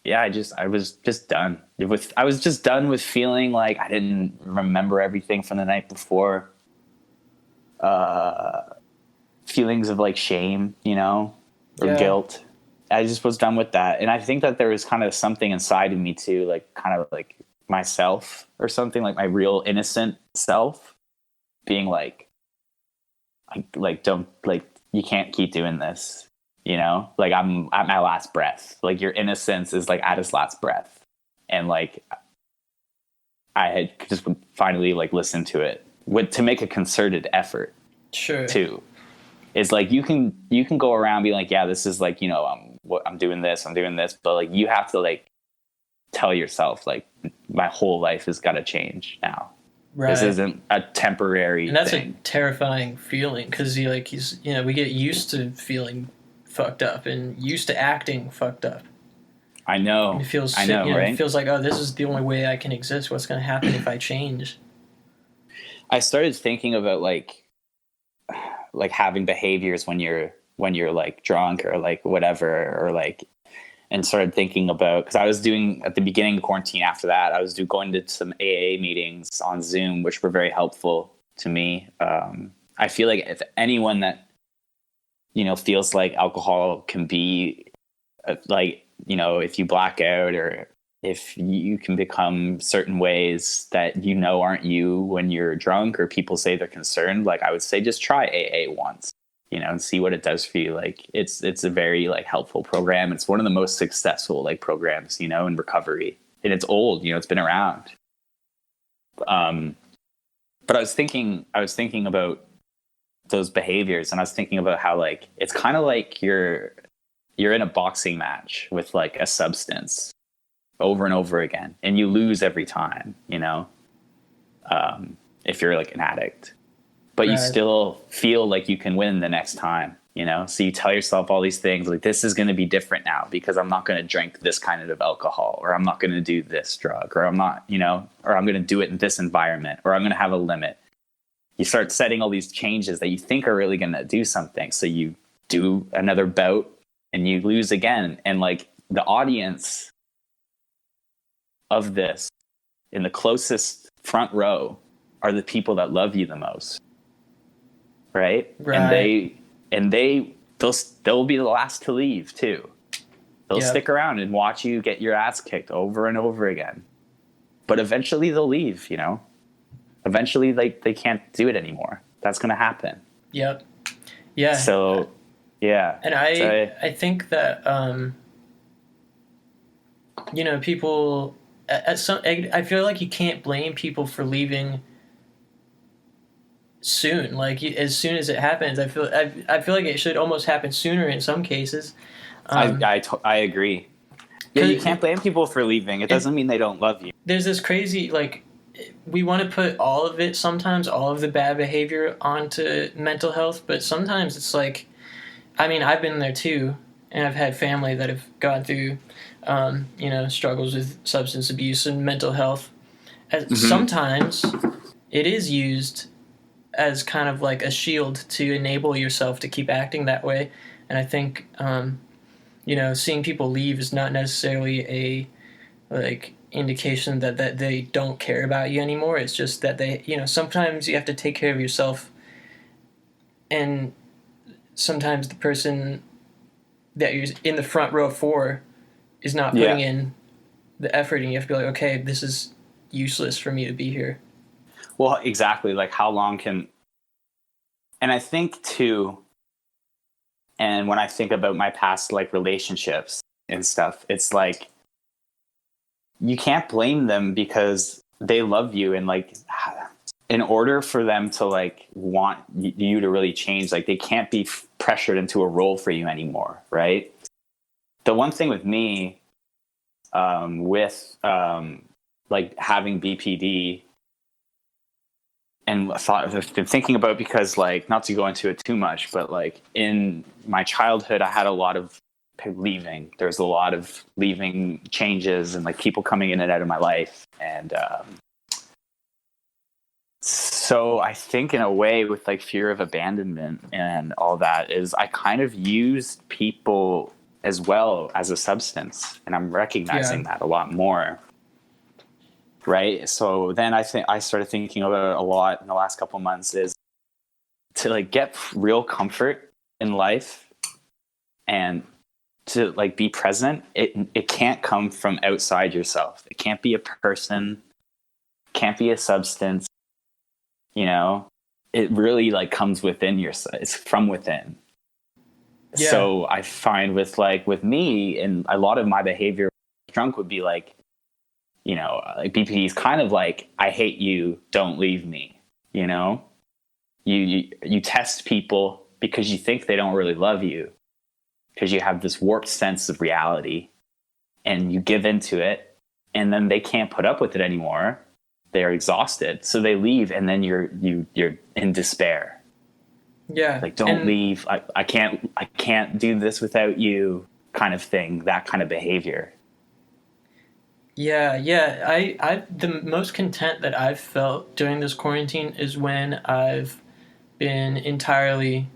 yeah, I was just done I was just done with feeling like I didn't remember everything from the night before. Feelings of like shame, or guilt. I just was done with that. And I think that there was kind of something inside of me too, like kind of like myself or something, like my real innocent self being like don't, like, you can't keep doing this, like I'm at my last breath. Like your innocence is like at its last breath. And like, I had just finally like listened to it to make a concerted effort. Sure. Too. Is like, you can go around being like, yeah, this is like, I'm doing this, but like, you have to like tell yourself like, my whole life has got to change now. Right. This isn't a temporary and that's thing. A terrifying feeling, because we get used to feeling fucked up and used to acting fucked up. I know. And it feels right? It feels like, oh, this is the only way I can exist. What's going to happen if I change? I started thinking about like having behaviors when you're like drunk or like whatever, or like, and started thinking about, because I was doing at the beginning of quarantine, after that I was going to some AA meetings on Zoom, which were very helpful to me. I feel like if anyone that feels like alcohol can be like, if you black out, or if you can become certain ways that aren't you when you're drunk, or people say they're concerned, like I would say just try AA once, and see what it does for you. Like it's a very like helpful program. It's one of the most successful like programs, in recovery, and it's old, it's been around. But I was thinking about those behaviors, and I was thinking about how like, it's kind of like you're in a boxing match with like a substance over and over again, and you lose every time, if you're like an addict, but you still feel like you can win the next time, so you tell yourself all these things like, this is going to be different now because I'm not going to drink this kind of alcohol, or I'm not going to do this drug, or I'm not, or I'm going to do it in this environment, or I'm going to have a limit. You start setting all these changes that you think are really going to do something. So you do another bout and you lose again. And like, the audience of this in the closest front row are the people that love you the most. Right. And they'll be the last to leave too. They'll stick around and watch you get your ass kicked over and over again. But eventually they'll leave, Eventually they can't do it anymore. That's going to happen. Yep. Yeah. So, yeah. And I think that, people I feel like you can't blame people for leaving soon. Like as soon as it happens, I feel like it should almost happen sooner in some cases. I agree. Yeah, you can't blame people for leaving. It doesn't mean they don't love you. There's this crazy, like, we want to put all of the bad behavior onto mental health, but sometimes it's like, I mean, I've been there too, and I've had family that have gone through, struggles with substance abuse and mental health. Sometimes it is used as kind of like a shield to enable yourself to keep acting that way. And I think, seeing people leave is not necessarily a, like, indication that they don't care about you anymore. It's just that they, sometimes you have to take care of yourself, and sometimes the person that you're in the front row for is not putting in the effort, and you have to be like, okay, this is useless for me to be here. Well, exactly. Like, how long and I think too, and when I think about my past like relationships and stuff, it's like, you can't blame them because they love you, and like, in order for them to like want you to really change, like they can't be pressured into a role for you anymore, right? The one thing with me, with like having BPD, and I've been thinking about, because like, not to go into it too much, but like in my childhood, I had a lot of leaving. There's a lot of leaving changes and like people coming in and out of my life, and So I think in a way with like fear of abandonment and all that is I kind of used people as well as a substance, and I'm recognizing that a lot more. Right. So then I think I started thinking about it a lot in the last couple of months is to like get real comfort in life and to like be present. It can't come from outside yourself. It can't be a person, can't be a substance, you know. It really like comes within yourself. It's from within. Yeah. So I find with me and a lot of my behavior drunk would be like, you know, like BPD is kind of like, I hate you, don't leave me, you know? You test people because you think they don't really love you, because you have this warped sense of reality, and you give into it, and then they can't put up with it anymore. They're exhausted, so they leave, and then you're in despair. Yeah. Like, don't leave. I can't do this without you, kind of thing, that kind of behavior. Yeah. I the most content that I've felt during this quarantine is when I've been entirely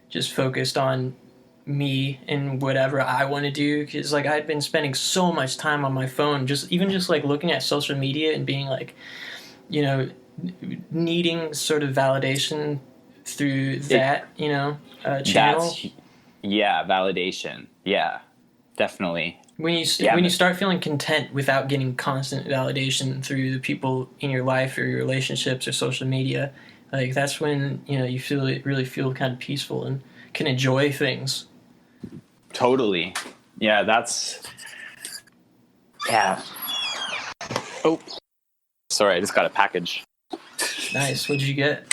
just focused on me and whatever I want to do, because like I'd been spending so much time on my phone, just like looking at social media and being like, you know, needing sort of validation through that, you know, channel. Validation. Yeah, definitely. When you start feeling content without getting constant validation through the people in your life or your relationships or social media, like that's when, you know, you really feel kind of peaceful and can enjoy things. Totally. Yeah, yeah. Oh, sorry, I just got a package. Nice. What did you get?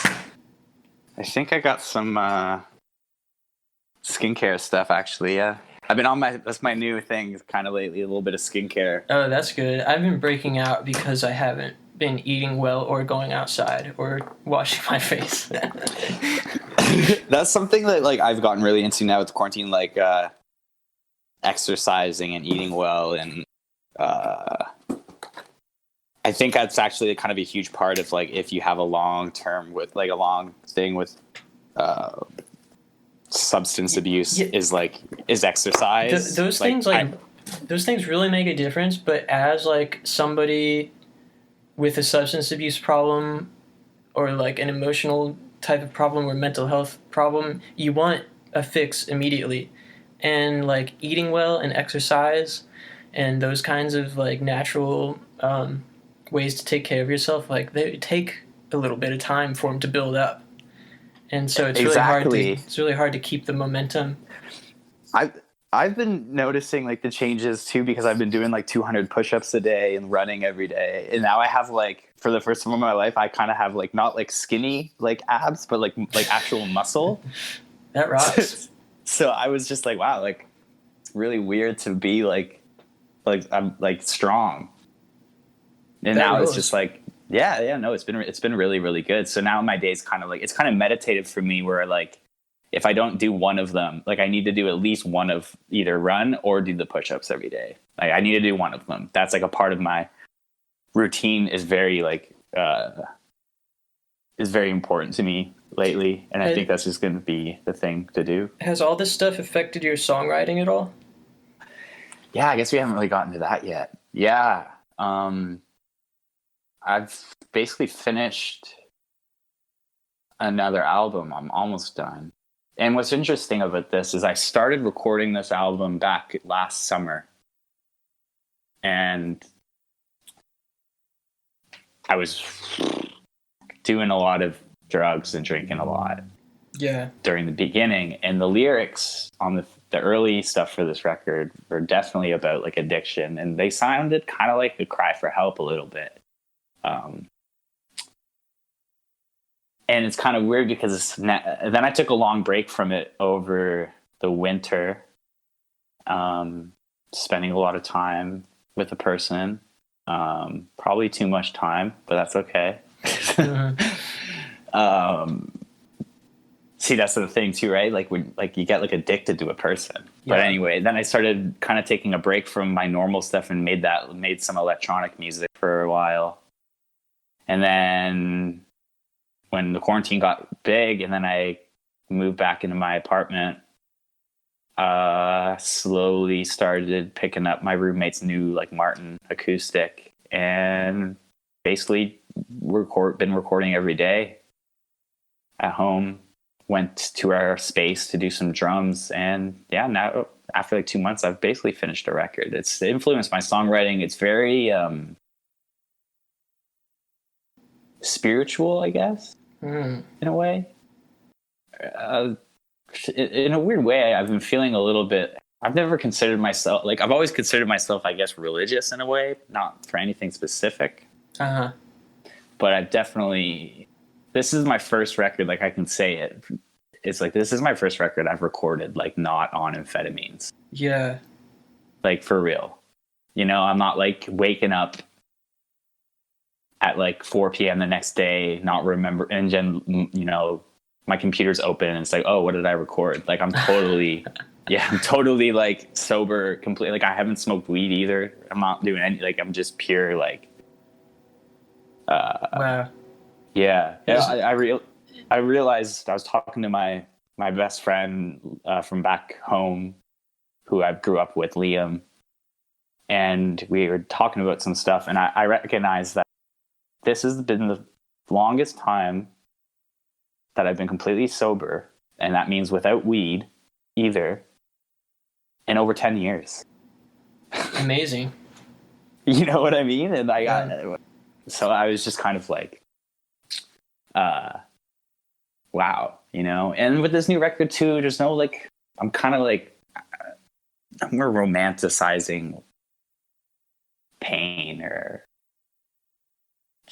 I think I got some skincare stuff, actually. Yeah, I've been that's my new thing kind of lately, a little bit of skincare. Oh, that's good. I've been breaking out because I haven't been eating well or going outside or washing my face. That's something that like I've gotten really into now with quarantine, like exercising and eating well, and I think that's actually kind of a huge part of like if you have a long thing with substance abuse is exercise. Those things those things really make a difference. But as like somebody with a substance abuse problem or like an emotional type of problem or mental health problem, you want a fix immediately. And like eating well and exercise and those kinds of like natural ways to take care of yourself, like they take a little bit of time for them to build up. And so it's really hard to keep the momentum. I've been noticing like the changes too, because I've been doing like 200 push-ups a day and running every day. And now I have like, for the first time in my life, I kind of have like not like skinny like abs, but like actual muscle. That rocks. So I was just like, wow, like it's really weird to be like I'm like strong. And now it's just like, no, it's been really, really good. So now my day's kind of like, it's kind of meditative for me, where like, if I don't do one of them, like I need to do at least one of either run or do the push-ups every day. Like I need to do one of them. That's like a part of my routine is very important to me lately. And I think that's just going to be the thing to do. Has all this stuff affected your songwriting at all? Yeah, I guess we haven't really gotten to that yet. Yeah. I've basically finished another album. I'm almost done. And what's interesting about this is I started recording this album back last summer. And I was doing a lot of drugs and drinking a lot. Yeah. During the beginning. And the lyrics on the early stuff for this record were definitely about like addiction. And they sounded kind of like a cry for help a little bit. And it's kind of weird because then I took a long break from it over the winter, spending a lot of time with a person, probably too much time, but that's okay. See, that's the thing too, right? Like when you get like addicted to a person. Yeah. But anyway, then I started kind of taking a break from my normal stuff and made some electronic music for a while. And then when the quarantine got big, and then I moved back into my apartment, slowly started picking up my roommate's new like Martin acoustic, and basically been recording every day at home. Went to our space to do some drums, and yeah, now after like 2 months, I've basically finished a record. It's influenced my songwriting. It's very spiritual, I guess, in a way. In a weird way, I've been feeling a little bit. I've never considered myself like I've always considered myself, I guess, religious in a way, not for anything specific. But I've definitely. This is my first record, like I can say it. It's like this is my first record I've recorded like not on amphetamines. Yeah. Like for real. You know, I'm not like waking up at like 4 p.m. the next day, not remember, and then, you know, my computer's open and it's like, oh, what did I record? Like I'm totally, I'm totally like sober, completely. Like I haven't smoked weed either. I'm not doing any, like I'm just pure like. Wow. Yeah, I realized I was talking to my best friend from back home, who I grew up with, Liam, and we were talking about some stuff, and I recognized that this has been the longest time that I've been completely sober, and that means without weed either, in over 10 years. Amazing. You know what I mean? And so I was just kind of like, wow, you know. And with this new record too, there's no like, I'm kind of like, I'm more romanticizing pain, or,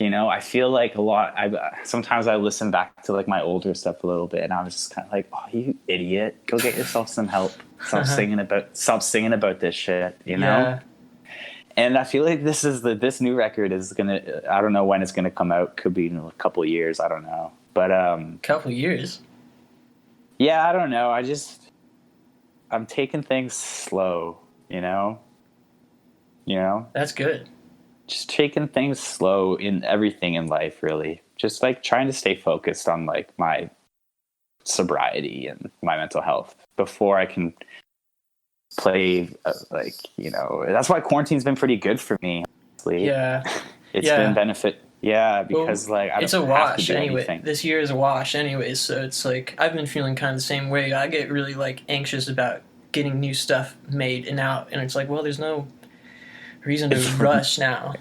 you know, I feel like a lot. Sometimes I listen back to like my older stuff a little bit, and I was just kind of like, oh, you idiot, go get yourself some help. Stop singing about this shit, you know. Yeah. And I feel like this new record is gonna. I don't know when it's gonna come out. Could be in a couple of years. I don't know. But couple of years. Yeah, I don't know. I'm taking things slow. You know. That's good. Just taking things slow in everything in life, really. Just like trying to stay focused on like my sobriety and my mental health before I can play like, you know. That's why quarantine's been pretty good for me, honestly. Yeah. It's been benefit. Yeah, because like I it's don't a have wash to do anyway. anything. This year is a wash anyway, so it's like I've been feeling kind of the same way. I get really like anxious about getting new stuff made and out, and it's like, well, there's no reason to rush now.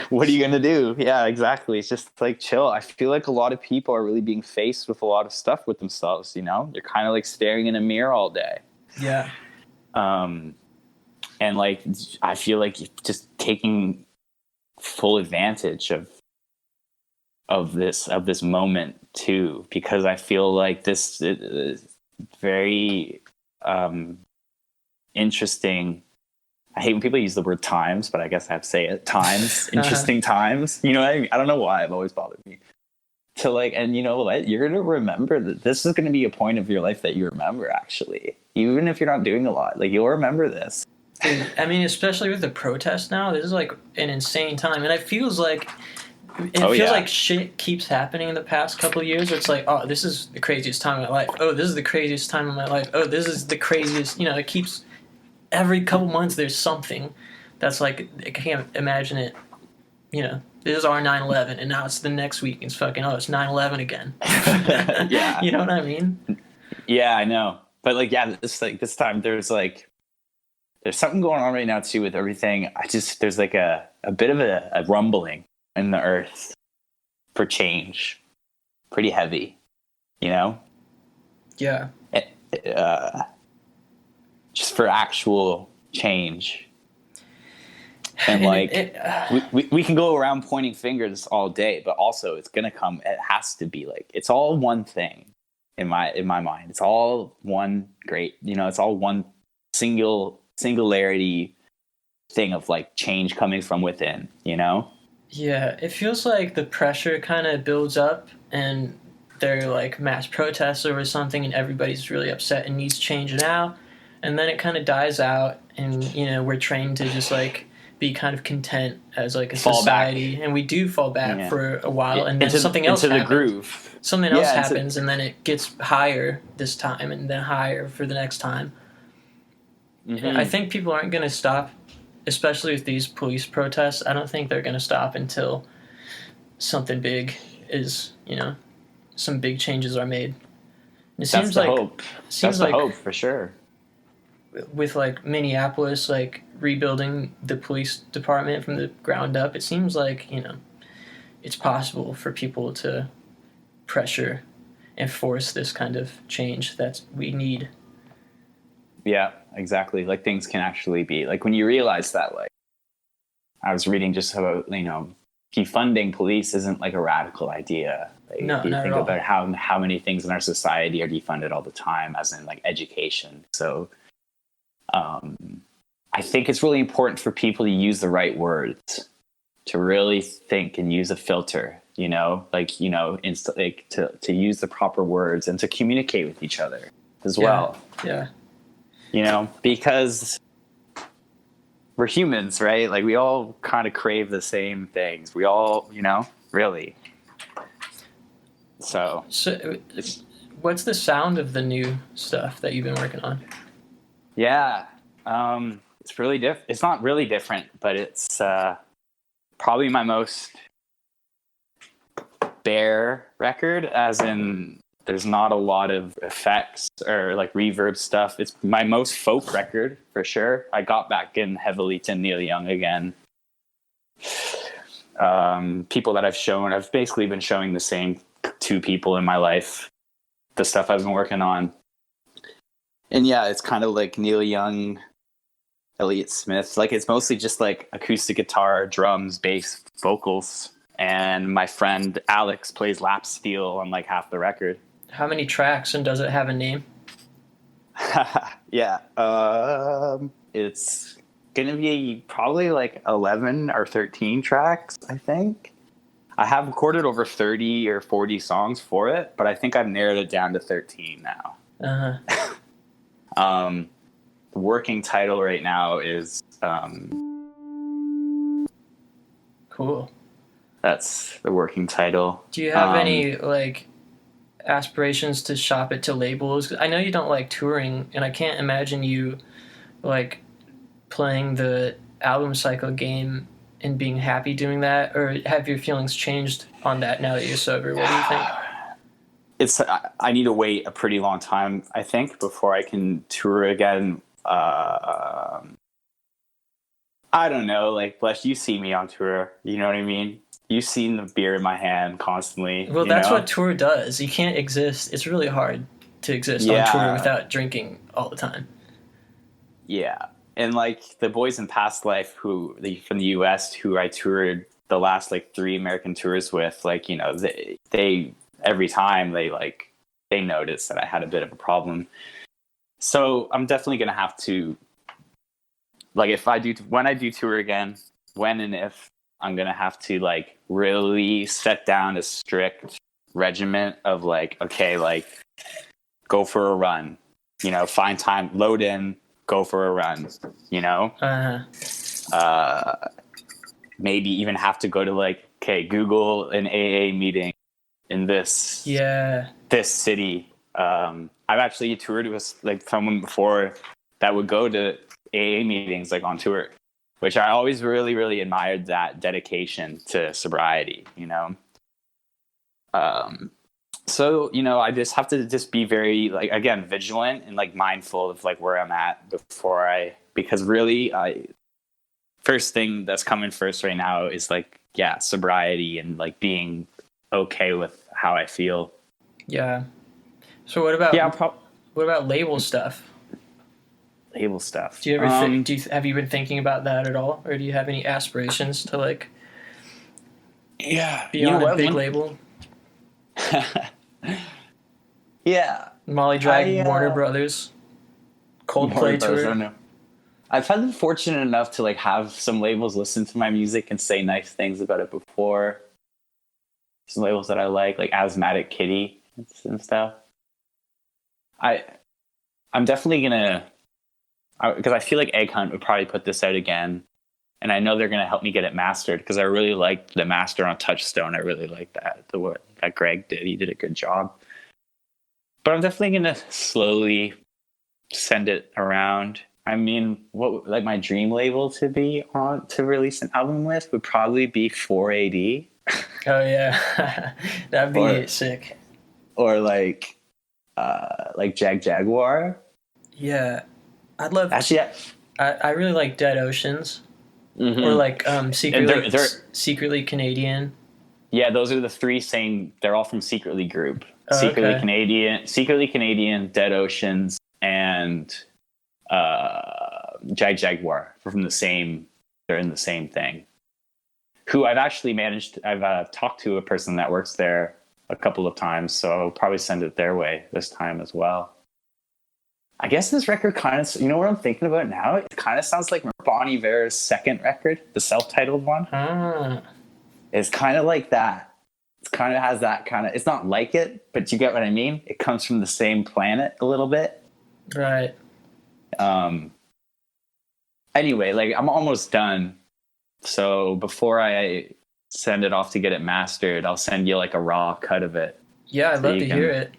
What are you gonna do? Yeah, exactly. It's just like chill. I feel like a lot of people are really being faced with a lot of stuff with themselves. You know, they're kind of like staring in a mirror all day. Yeah. And like I feel like just taking full advantage of this moment too, because I feel like this is very interesting. I hate when people use the word times, but I guess I have to say it. Times, interesting times. You know what I mean? I don't know why it always bothered me. To like, and you know what? You're gonna remember that this is gonna be a point of your life that you remember. Actually, even if you're not doing a lot, like you'll remember this. Dude, I mean, especially with the protest now, this is like an insane time, and it feels like like shit keeps happening in the past couple of years. Where it's like, oh, this is the craziest time of my life. Oh, this is the craziest time of my life. Oh, this is the craziest. You know, it keeps every couple months there's something that's like I can't imagine it. You know, this is our 9/11, and now it's the next week. It's fucking it's 9/11 again. Yeah, you know what I mean? Yeah, I know. But like, yeah, this time there's something going on right now too with everything. There's like a bit of a rumbling in the earth for change, pretty heavy, you know. Yeah. Just for actual change, and like we can go around pointing fingers all day, but also it's gonna come. It has to be like it's all one thing in my mind. It's all one great, you know. It's all one singularity thing of like change coming from within, you know. Yeah, it feels like the pressure kind of builds up, and they're like mass protests over something, and everybody's really upset and needs change now, and then it kind of dies out, and you know we're trained to just like be kind of content as like a fall society, back. and we do fall back for a while, and then something else into happens. The groove. Something else happens, and then it gets higher this time, and then higher for the next time. I think people aren't going to stop, especially with these police protests. I don't think they're going to stop until something big is, some big changes are made. That's the hope. That's the hope for sure. With like Minneapolis, like rebuilding the police department from the ground up, it seems like, it's possible for people to pressure and force this kind of change that we need. Yeah, exactly. Like things can actually be like when you realize that, like I was reading just about, defunding police isn't like a radical idea. Like, no, you not think at all. about how many things in our society are defunded all the time, as in like education. So I think it's really important for people to use the right words, to really think and use a filter, to use the proper words and to communicate with each other as well. Yeah. Because we're humans, right? Like we all kind of crave the same things. We all, really. So what's the sound of the new stuff that you've been working on? Yeah. It's really it's not really different, but it's probably my most bare record, as in there's not a lot of effects or like reverb stuff. It's my most folk record for sure. I got back in heavily to Neil Young again. People that I've basically been showing the same two people in my life the stuff I've been working on. And yeah, it's kind of like Neil Young, Elliott Smith. Like it's mostly just like acoustic guitar, drums, bass, vocals. And my friend Alex plays lap steel on like half the record. How many tracks, and does it have a name? Yeah. It's going to be probably like 11 or 13 tracks, I think. I have recorded over 30 or 40 songs for it, but I think I've narrowed it down to 13 now. Uh-huh. The working title right now is... Cool. That's the working title. Do you have any, like, aspirations to shop it to labels? I know you don't like touring, and I can't imagine you, like, playing the album cycle game and being happy doing that, or have your feelings changed on that now that you're sober? What do you think? I need to wait a pretty long time, I think, before I can tour again. I don't know, like, Bless, you see me on tour, you know what I mean? You've seen the beer in my hand constantly. Well, that's what tour does. You can't exist. It's really hard to exist on tour without drinking all the time. Yeah. And like the boys in Past Life from the US who I toured the last like 3 American tours with, like, they every time they noticed that I had a bit of a problem. So I'm definitely going to have to, like, when I do tour again, when and if, I'm going to have to like really set down a strict regiment of like, okay, like go for a run, find time, load in, go for a run, maybe even have to go to like, okay, Google an AA meeting in this city. I've actually toured with like someone before that would go to AA meetings like on tour, which I always really, really admired, that dedication to sobriety, So, I just have to just be very, like, again, vigilant and like mindful of like where I'm at because really first thing that's coming first right now is like, sobriety and like being okay with how I feel. Yeah. So what about label stuff? Label stuff. Do you ever have you been thinking about that at all, or do you have any aspirations to like be on a big label? Yeah. Molly Drag, Warner Brothers, Coldplay tour. I've been fortunate enough to like have some labels listen to my music and say nice things about it before. Some labels that I like Asthmatic Kitty and stuff. I'm definitely gonna, because I feel like Egg Hunt would probably put this out again. and I know they're going to help me get it mastered because I really liked the master on Touchstone. I really liked the work that Greg did. He did a good job. But I'm definitely going to slowly send it around. I mean, what like my dream label to be on to release an album with would probably be 4AD. Oh yeah, that'd be sick. Or like Jaguar. Yeah, I'd love. Actually, I really like Dead Oceans, mm-hmm. or like Secretly Canadian. Yeah, those are the three same. They're all from Secretly Group. Secretly Canadian, Dead Oceans, and Jaguar. From the same. They're in the same thing. Who I've actually I've talked to a person that works there a couple of times, so I'll probably send it their way this time as well. I guess this record kind of, you know what I'm thinking about now? It kind of sounds like Bon Iver's second record, the self-titled one. It's kind of like that. It kind of has that kind of, it's not like it, but you get what I mean? It comes from the same planet a little bit. Right. Anyway, like I'm almost done. So before I send it off to get it mastered, I'll send you like a raw cut of it. Yeah, I'd love to hear it.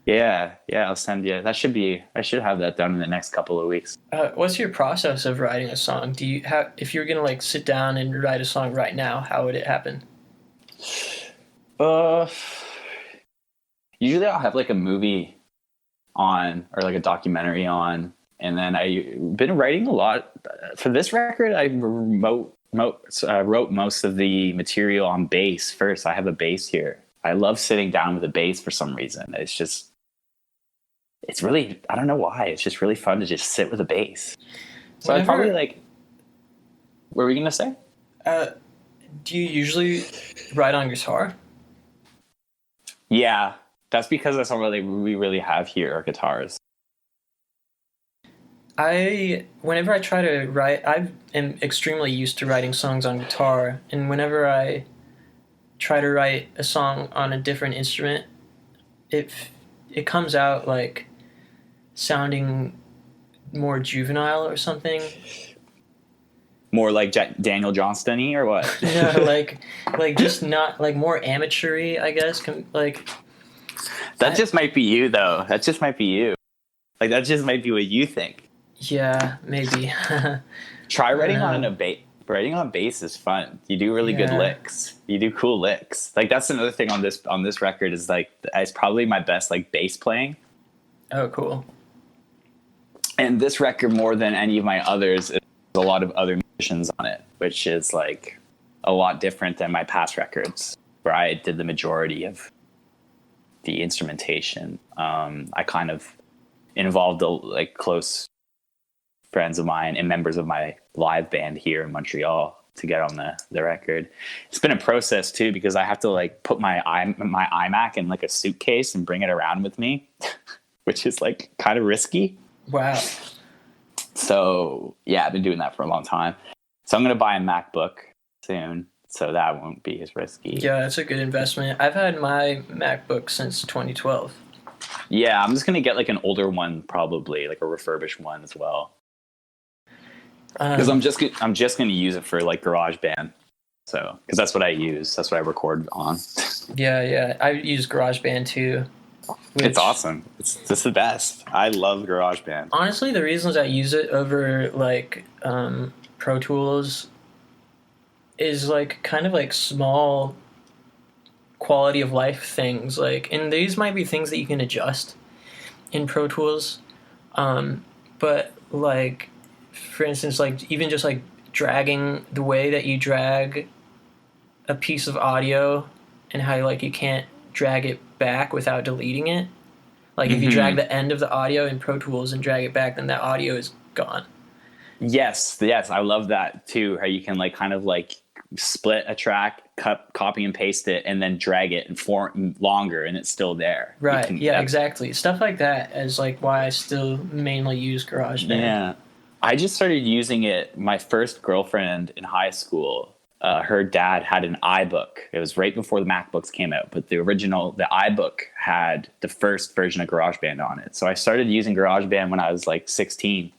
Yeah, I'll send you. I should have that done in the next couple of weeks. What's your process of writing a song? If you were gonna like sit down and write a song right now, how would it happen? Usually I'll have like a movie on or like a documentary on, and then I've been writing a lot for this record. I wrote most of the material on bass first. I have a bass here. I love sitting down with a bass for some reason. It's really, I don't know why. It's just really fun to just sit with a bass. So I'd probably like, what were we going to say? Do you usually write on guitar? Yeah, that's because that's all we really have here are guitars. Whenever I try to write, I am extremely used to writing songs on guitar, and whenever I try to write a song on a different instrument, it comes out like sounding more juvenile or something. More like Daniel Johnston-y or what? No, like just not like more amateur-y, I guess. That just might be you, though. That just might be you. Like that just might be what you think. Yeah, maybe. Try writing on a bass. Writing on bass is fun. You do really good licks. You do cool licks. Like that's another thing on this record is like it's probably my best like bass playing. Oh, cool. And this record more than any of my others is a lot of other musicians on it, which is like a lot different than my past records where I did the majority of the instrumentation. I kind of involved like close friends of mine and members of my live band here in Montreal to get on the record. It's been a process too because I have to like put my iMac in like a suitcase and bring it around with me, which is like kind of risky. Wow. So yeah, I've been doing that for a long time. So I'm gonna buy a MacBook soon, so that won't be as risky. Yeah, that's a good investment. I've had my MacBook since 2012. Yeah, I'm just gonna get like an older one, probably like a refurbished one as well. Because I'm just going to use it for like GarageBand, so because that's what I use. That's what I record on. Yeah, I use GarageBand too. It's awesome. It's the best. I love GarageBand. Honestly, the reasons I use it over like Pro Tools is like kind of like small quality of life things. Like, and these might be things that you can adjust in Pro Tools, but like. For instance, like even just like dragging the way that you drag a piece of audio and how like you can't drag it back without deleting it. Like if you drag the end of the audio in Pro Tools and drag it back, then that audio is gone. Yes, I love that too. How you can like kind of like split a track, copy and paste it, and then drag it and form longer, and it's still there. Right? Exactly. Stuff like that is like why I still mainly use GarageBand. Yeah. I just started using it. My first girlfriend in high school, her dad had an iBook. It was right before the MacBooks came out, but the iBook had the first version of GarageBand on it. So I started using GarageBand when I was like 16.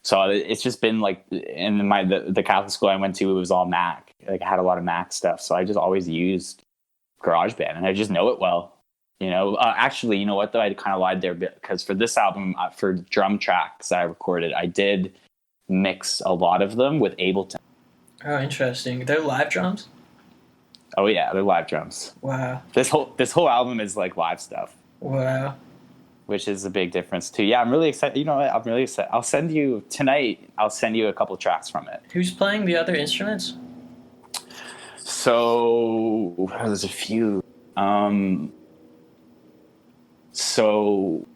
So it's just been like in the Catholic school I went to, it was all Mac. Like I had a lot of Mac stuff, so I just always used GarageBand, and I just know it well. Actually, you know what though? I kind of lied there because for this album, for drum tracks I recorded, I did mix a lot of them with Ableton. Oh, interesting. They're live drums? Oh yeah, they're live drums. Wow. This whole album is like live stuff. Wow. Which is a big difference too. Yeah, I'm really excited. You know what? I'm really excited. I'll send you a couple tracks from it. Who's playing the other instruments? So there's a few. So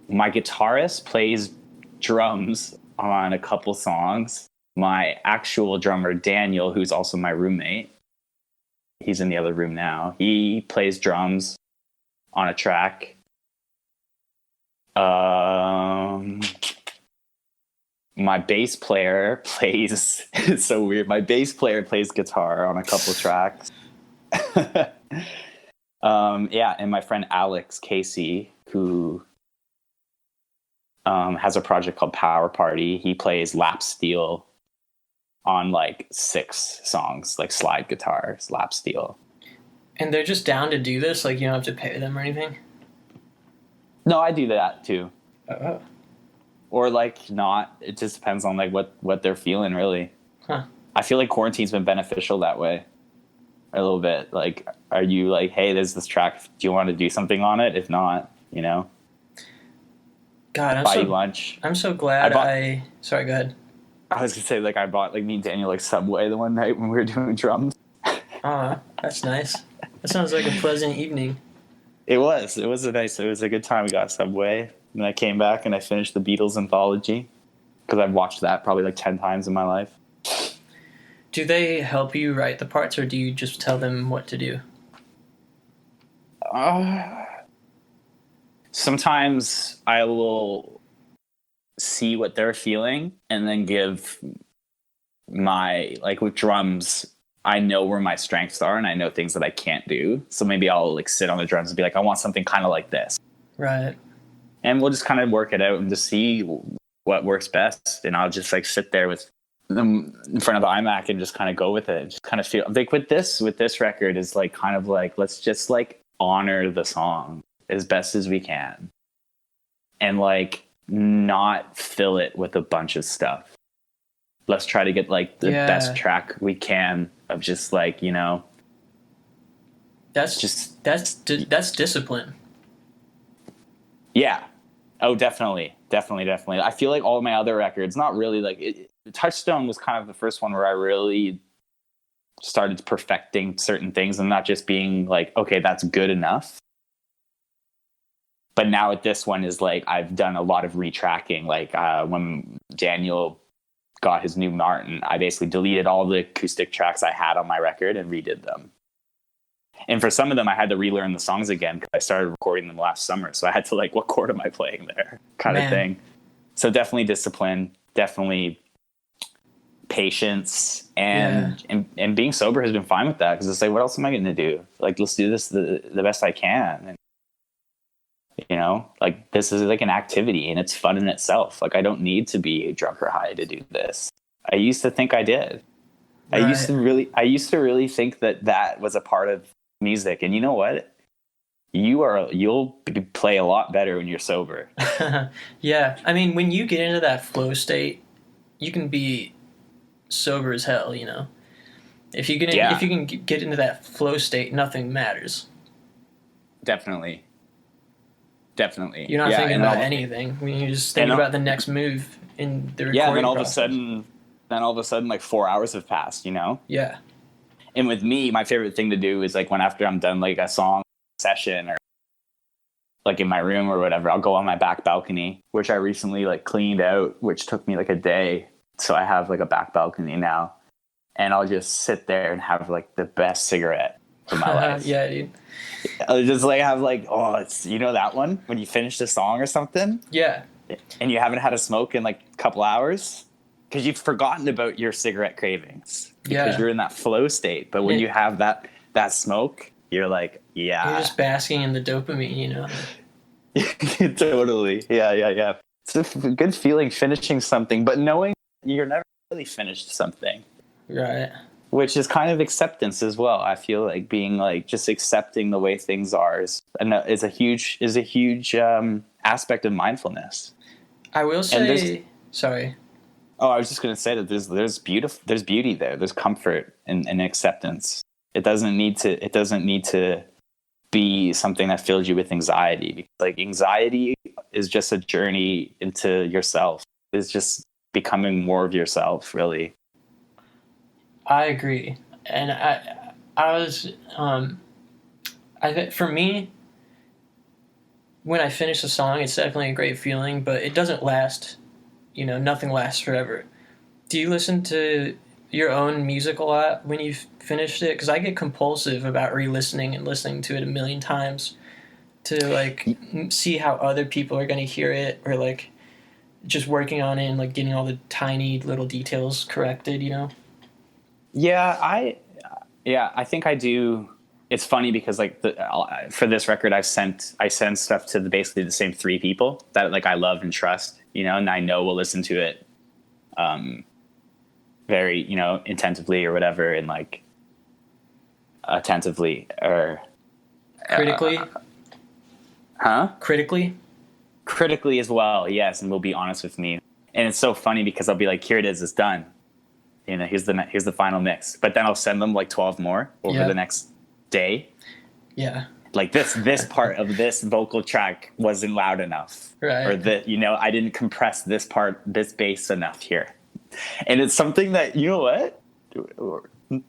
my guitarist plays drums on a couple songs. My actual drummer, Daniel, who's also my roommate, he's in the other room now. He plays drums on a track. My bass player plays, it's so weird. My bass player plays guitar on a couple tracks. Yeah, and my friend Alex Casey, who has a project called Power Party, he plays lap steel on like 6 songs, like slide guitars, lap steel. And they're just down to do this? Like you don't have to pay them or anything? No, I do that too. Oh. Or like not. It just depends on like what they're feeling, really. Huh. I feel like quarantine's been beneficial that way. A little bit. Like, are you like, hey, there's this track. Do you want to do something on it? If not, God, buy you lunch. I'm so glad Sorry, go ahead. I was gonna say, like, I bought like me and Daniel like Subway the one night when we were doing drums. That's nice. That sounds like a pleasant evening. It was a good time. We got Subway, and I came back and I finished the Beatles anthology because I've watched that probably like 10 times in my life. Do they help you write the parts, or do you just tell them what to do? Sometimes I will see what they're feeling and then give my, like with drums, I know where my strengths are and I know things that I can't do. So maybe I'll like sit on the drums and be like, I want something kind of like this. Right. And we'll just kind of work it out and just see what works best. And I'll just like sit there with them in front of the iMac and just kind of go with it. Just kind of feel like with this record is like kind of like, let's just like honor the song as best as we can and like not fill it with a bunch of stuff. Let's try to get like the best track we can of just like, that's discipline. Yeah. Oh, definitely. I feel like all my other records, not really like Touchstone was kind of the first one where I really started perfecting certain things and not just being like, okay, that's good enough. But now with this one is like, I've done a lot of retracking. Like when Daniel got his new Martin, I basically deleted all the acoustic tracks I had on my record and redid them. And for some of them, I had to relearn the songs again because I started recording them last summer. So I had to like, what chord am I playing there kind of thing. So definitely discipline, definitely patience, and being sober has been fine with that because it's like, what else am I going to do? Like, let's do this the best I can. And, like this is like an activity and it's fun in itself. Like I don't need to be drunk or high to do this. I used to think I did. Right. I used to really think that was a part of music. And you know what? You'll play a lot better when you're sober. Yeah. I mean, when you get into that flow state, you can be sober as hell, If you can get into that flow state, nothing matters. Definitely. You're not thinking about anything. You just think about the next move in the recording then all process. of a sudden, like 4 hours have passed, Yeah. And with me, my favorite thing to do is like when after I'm done like a song session or like in my room or whatever, I'll go on my back balcony, which I recently like cleaned out, which took me like a day. So I have like a back balcony now, and I'll just sit there and have like the best cigarette of my life. Yeah, dude. I'll just like have like, it's that one when you finish the song or something. Yeah. And you haven't had a smoke in like a couple hours because you've forgotten about your cigarette cravings because you're in that flow state. But when you have that smoke, you're like, You're just basking in the dopamine, Totally. Yeah. it's a good feeling finishing something, but knowing you're never really finished something. Right. Which is kind of acceptance as well. I feel like being like just accepting the way things are is a huge aspect of mindfulness. I will say, sorry. Oh, I was just going to say that there's beauty there. There's comfort in acceptance. It doesn't need to be something that fills you with anxiety. Like anxiety is just a journey into yourself. It's just becoming more of yourself, really. I agree, and I was I think for me, when I finish a song, it's definitely a great feeling, but it doesn't last. You know, nothing lasts forever. Do you listen to your own music a lot when you've finished it? Because I get compulsive about re-listening and listening to it a million times to like see how other people are going to hear it, or like just working on it and like getting all the tiny little details corrected, you know? Yeah, I think I do. It's funny because like for this record, I send stuff to basically the same 3 people that like I love and trust, you know, and I know will listen to it, very, you know, intentively or whatever, and like attentively or Critically? Critically as well, yes, and will be honest with me. And it's so funny because I'll be like, here it is, it's done. You know, here's the final mix. But then I'll send them like 12 more over the next day. Yeah. Like this part of this vocal track wasn't loud enough. Right. Or that, you know, I didn't compress this bass enough here. And it's something that, you know what?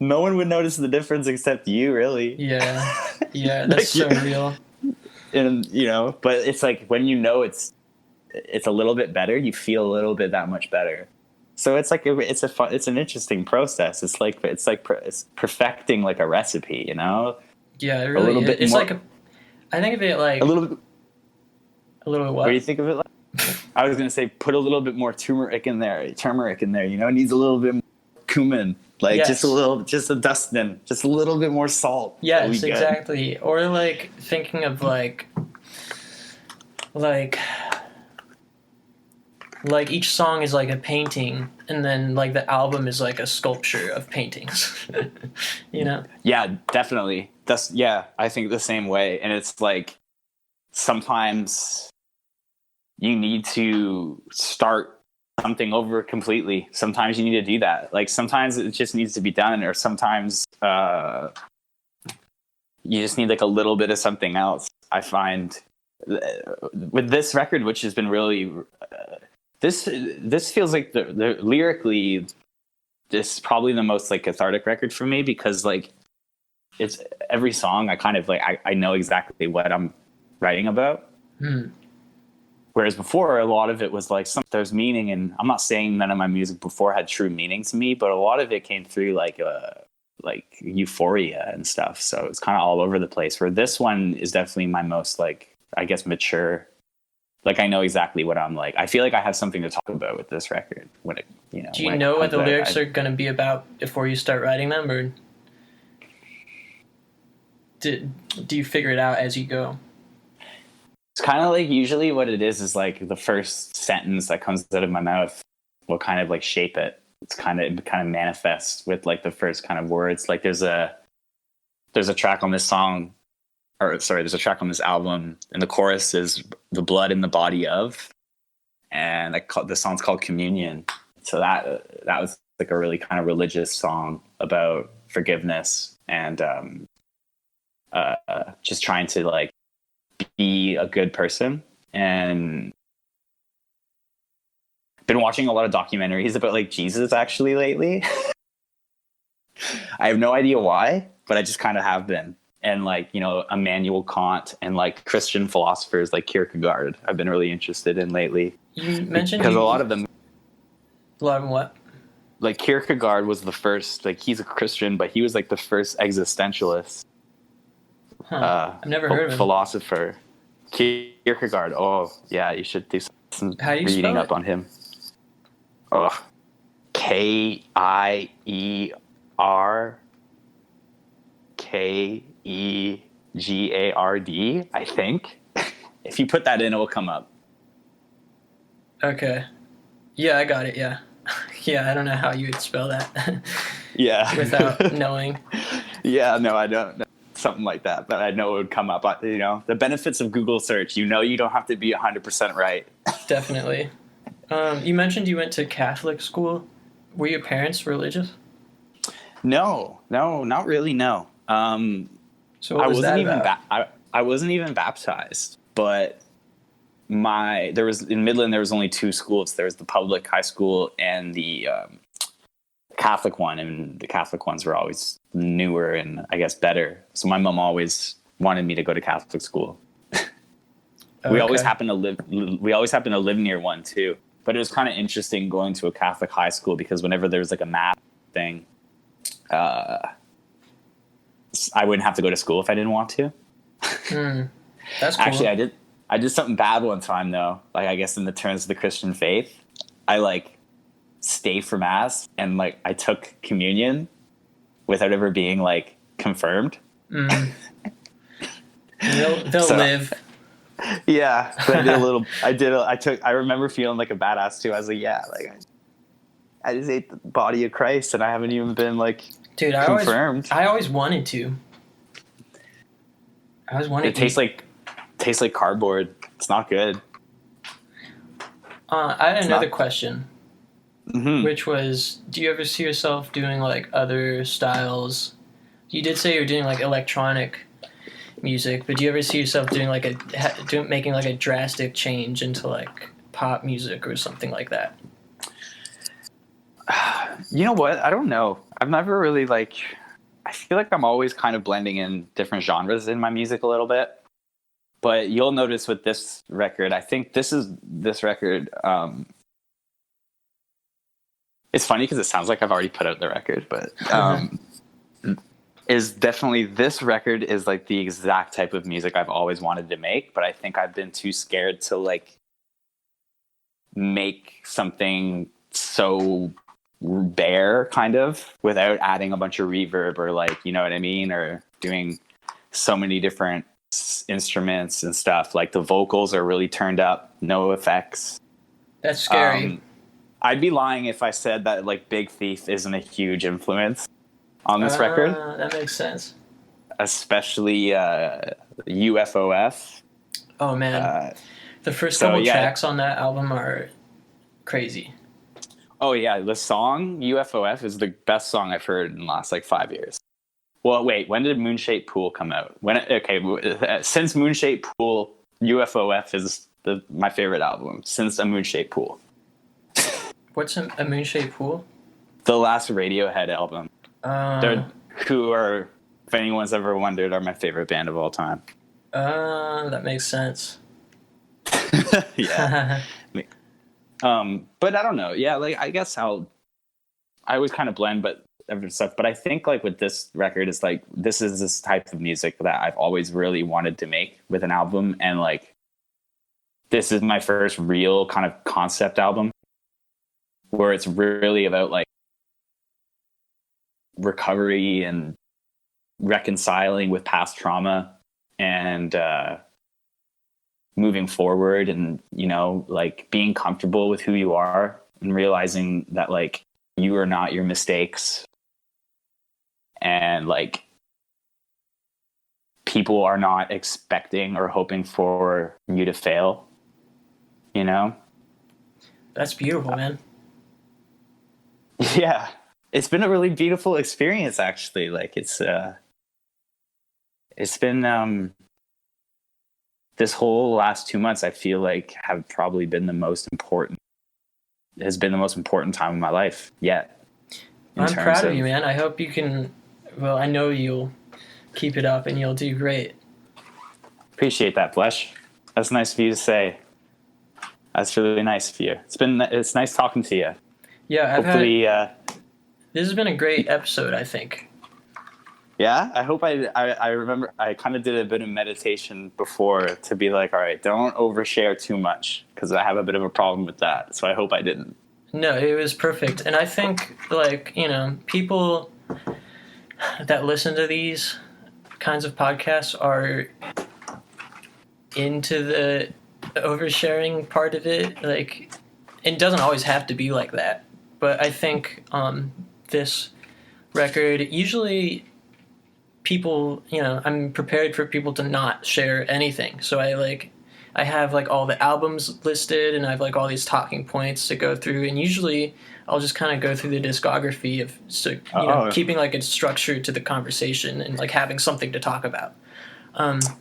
No one would notice the difference except you, really. Yeah. Yeah, that's like, so real. And, you know, but it's like when you know it's a little bit better, you feel a little bit that much better. So it's like it's an interesting process. It's perfecting like a recipe, you know. Yeah, it really is. It's like I think of it like a little bit. A little bit what? What do you think of it like? I was gonna say put a little bit more turmeric in there. You know, it needs a little bit more cumin, like just a dusting, just a little bit more salt. Yes, exactly. Or like thinking of like each song is like a painting, and then like the album is like a sculpture of paintings. You know? Yeah, definitely. I think the same way. And it's like sometimes you need to start something over completely. Sometimes you need to do that. Like sometimes it just needs to be done, or sometimes you just need like a little bit of something else. I find with this record, which has been really this feels like the lyrically, this is probably the most like cathartic record for me, because like it's every song I kind of like I know exactly what I'm writing about. Whereas before, a lot of it was like there's meaning, and I'm not saying none of my music before had true meaning to me, but a lot of it came through like euphoria and stuff. So it's kind of all over the place. Where this one is definitely my most like, I guess, mature. Like I know exactly what I'm like. I feel like I have something to talk about with this record when it, you know. Do you know what the lyrics are going to be about before you start writing them, or do you figure it out as you go? It's kind of like usually what it is like the first sentence that comes out of my mouth will kind of like shape it. It kind of manifests with like the first kind of words. Like there's a track on this song, there's a track on this album, and the chorus is "the blood in the body of," and the song's called "Communion." So that was like a really kind of religious song about forgiveness and just trying to like be a good person. And been watching a lot of documentaries about like Jesus actually lately. I have no idea why, but I just kind of have been. And like, you know, Immanuel Kant and like Christian philosophers like Kierkegaard I've been really interested in lately. You mentioned because a lot of them what? Like Kierkegaard was the first, like he's a Christian, but he was like the first existentialist. I've never heard of him. Philosopher. Kierkegaard. Oh, yeah, you should do some reading up on him. Oh, Kierkegaard, I think. If you put that in, it will come up. Okay. Yeah, I got it. Yeah. Yeah, I don't know how you would spell that. Yeah. Without knowing. Yeah, no, I don't know. Something like that, but I know it would come up. You know, the benefits of Google search. You know, you don't have to be 100% right. Definitely. You mentioned you went to Catholic school. Were your parents religious? No, not really. No. So what was that about? I wasn't even baptized, but there was in Midland. There was only two schools. There was the public high school and the Catholic one, and the Catholic ones were always newer and I guess better. So my mom always wanted me to go to Catholic school. We always happened to live near one too. But it was kind of interesting going to a Catholic high school because whenever there was like a math thing, I wouldn't have to go to school if I didn't want to. That's cool. Actually, I did something bad one time though. Like I guess in the terms of the Christian faith, I stay for mass and I took communion without ever being confirmed. They'll live. Yeah, but I remember feeling like a badass too. I was like, yeah, I just ate the body of Christ and I haven't even been dude, confirmed. I always wanted to. It tastes like cardboard. It's not good. I had another question, which was, do you ever see yourself doing other styles? You did say you're doing electronic music, but do you ever see yourself doing making a drastic change into pop music or something like that? You know what? I don't know. I've never really I feel like I'm always kind of blending in different genres in my music a little bit. But you'll notice with this record, I think this record, it's funny because it sounds like I've already put out the record, but is definitely this record is the exact type of music I've always wanted to make, but I think I've been too scared to make something so bare kind of without adding a bunch of reverb or you know what I mean, or doing so many different instruments and stuff. The vocals are really turned up, no effects. That's scary. I'd be lying if I said that Big Thief isn't a huge influence on this record. That makes sense. Especially UFOF. Oh man, the first couple tracks on that album are crazy. Oh yeah, the song UFOF is the best song I've heard in the last 5 years. Well, wait, when did Moonshaped Pool come out? Since Moonshaped Pool, UFOF is my favorite album since A Moonshaped Pool. What's a Moonshaped Pool? The last Radiohead album. Who are, if anyone's ever wondered, are my favorite band of all time. That makes sense. Yeah. But I don't know. Yeah, I guess I always kind of blend, but stuff. But I think with this record, it's this is this type of music that I've always really wanted to make with an album, and this is my first real kind of concept album where it's really about recovery and reconciling with past trauma and moving forward, and being comfortable with who you are and realizing that you are not your mistakes, and people are not expecting or hoping for you to fail, That's beautiful, man. Yeah, it's been a really beautiful experience actually. It's been this whole last 2 months I feel have probably been the most important time of my life yet. I'm proud of you, man. I hope you can, well, I know you'll keep it up and you'll do great. Appreciate that, Flesh. That's nice of you to say. That's really nice of you. It's nice talking to you. Yeah, hopefully this has been a great episode, I think. Yeah, I hope I remember I kind of did a bit of meditation before to be all right, don't overshare too much because I have a bit of a problem with that. So I hope I didn't. No, it was perfect. And I think people that listen to these kinds of podcasts are into the oversharing part of it. it doesn't always have to be like that. But I think this record, usually people, I'm prepared for people to not share anything. So I have like all the albums listed, and I have like all these talking points to go through, and usually I'll just kind of go through the discography of keeping like a structure to the conversation and like having something to talk about.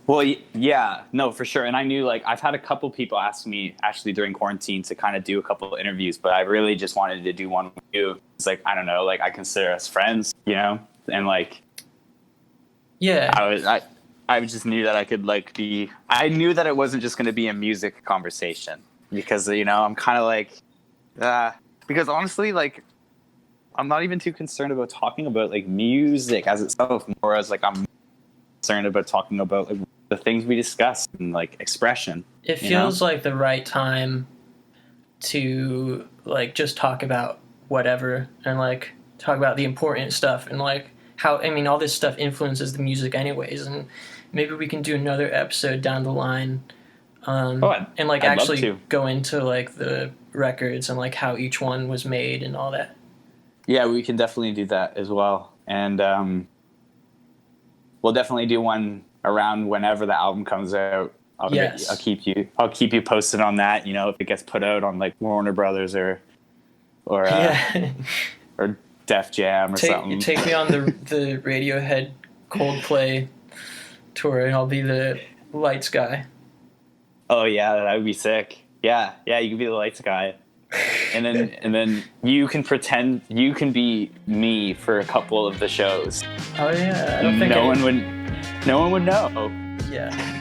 Well, yeah, no, for sure. And I knew, like, I've had a couple people ask me actually during quarantine to kind of do a couple of interviews, but I really just wanted to do one with you. It's like, I don't know, like, I consider us friends, and like, yeah, I just knew that I could like I knew that it wasn't just going to be a music conversation because, I'm kind of like, because honestly, like, I'm not even too concerned about talking about like music as itself, more as like I'm concerned about talking about like the things we discuss and like expression. It feels like the right time to like just talk about whatever and like talk about the important stuff and like how, all this stuff influences the music anyways, and maybe we can do another episode down the line and like I'd actually go into like the records and like how each one was made and all that. Yeah, we can definitely do that as well. And we'll definitely do one around whenever the album comes out. I'll keep you posted on that. If it gets put out on like Warner Brothers or or Def Jam or something. Take me on the Radiohead Coldplay tour, and I'll be the lights guy. Oh yeah, that would be sick. Yeah, you can be the lights guy, and then you can pretend you can be me for a couple of the shows. Oh yeah, I don't think no one would know. Yeah.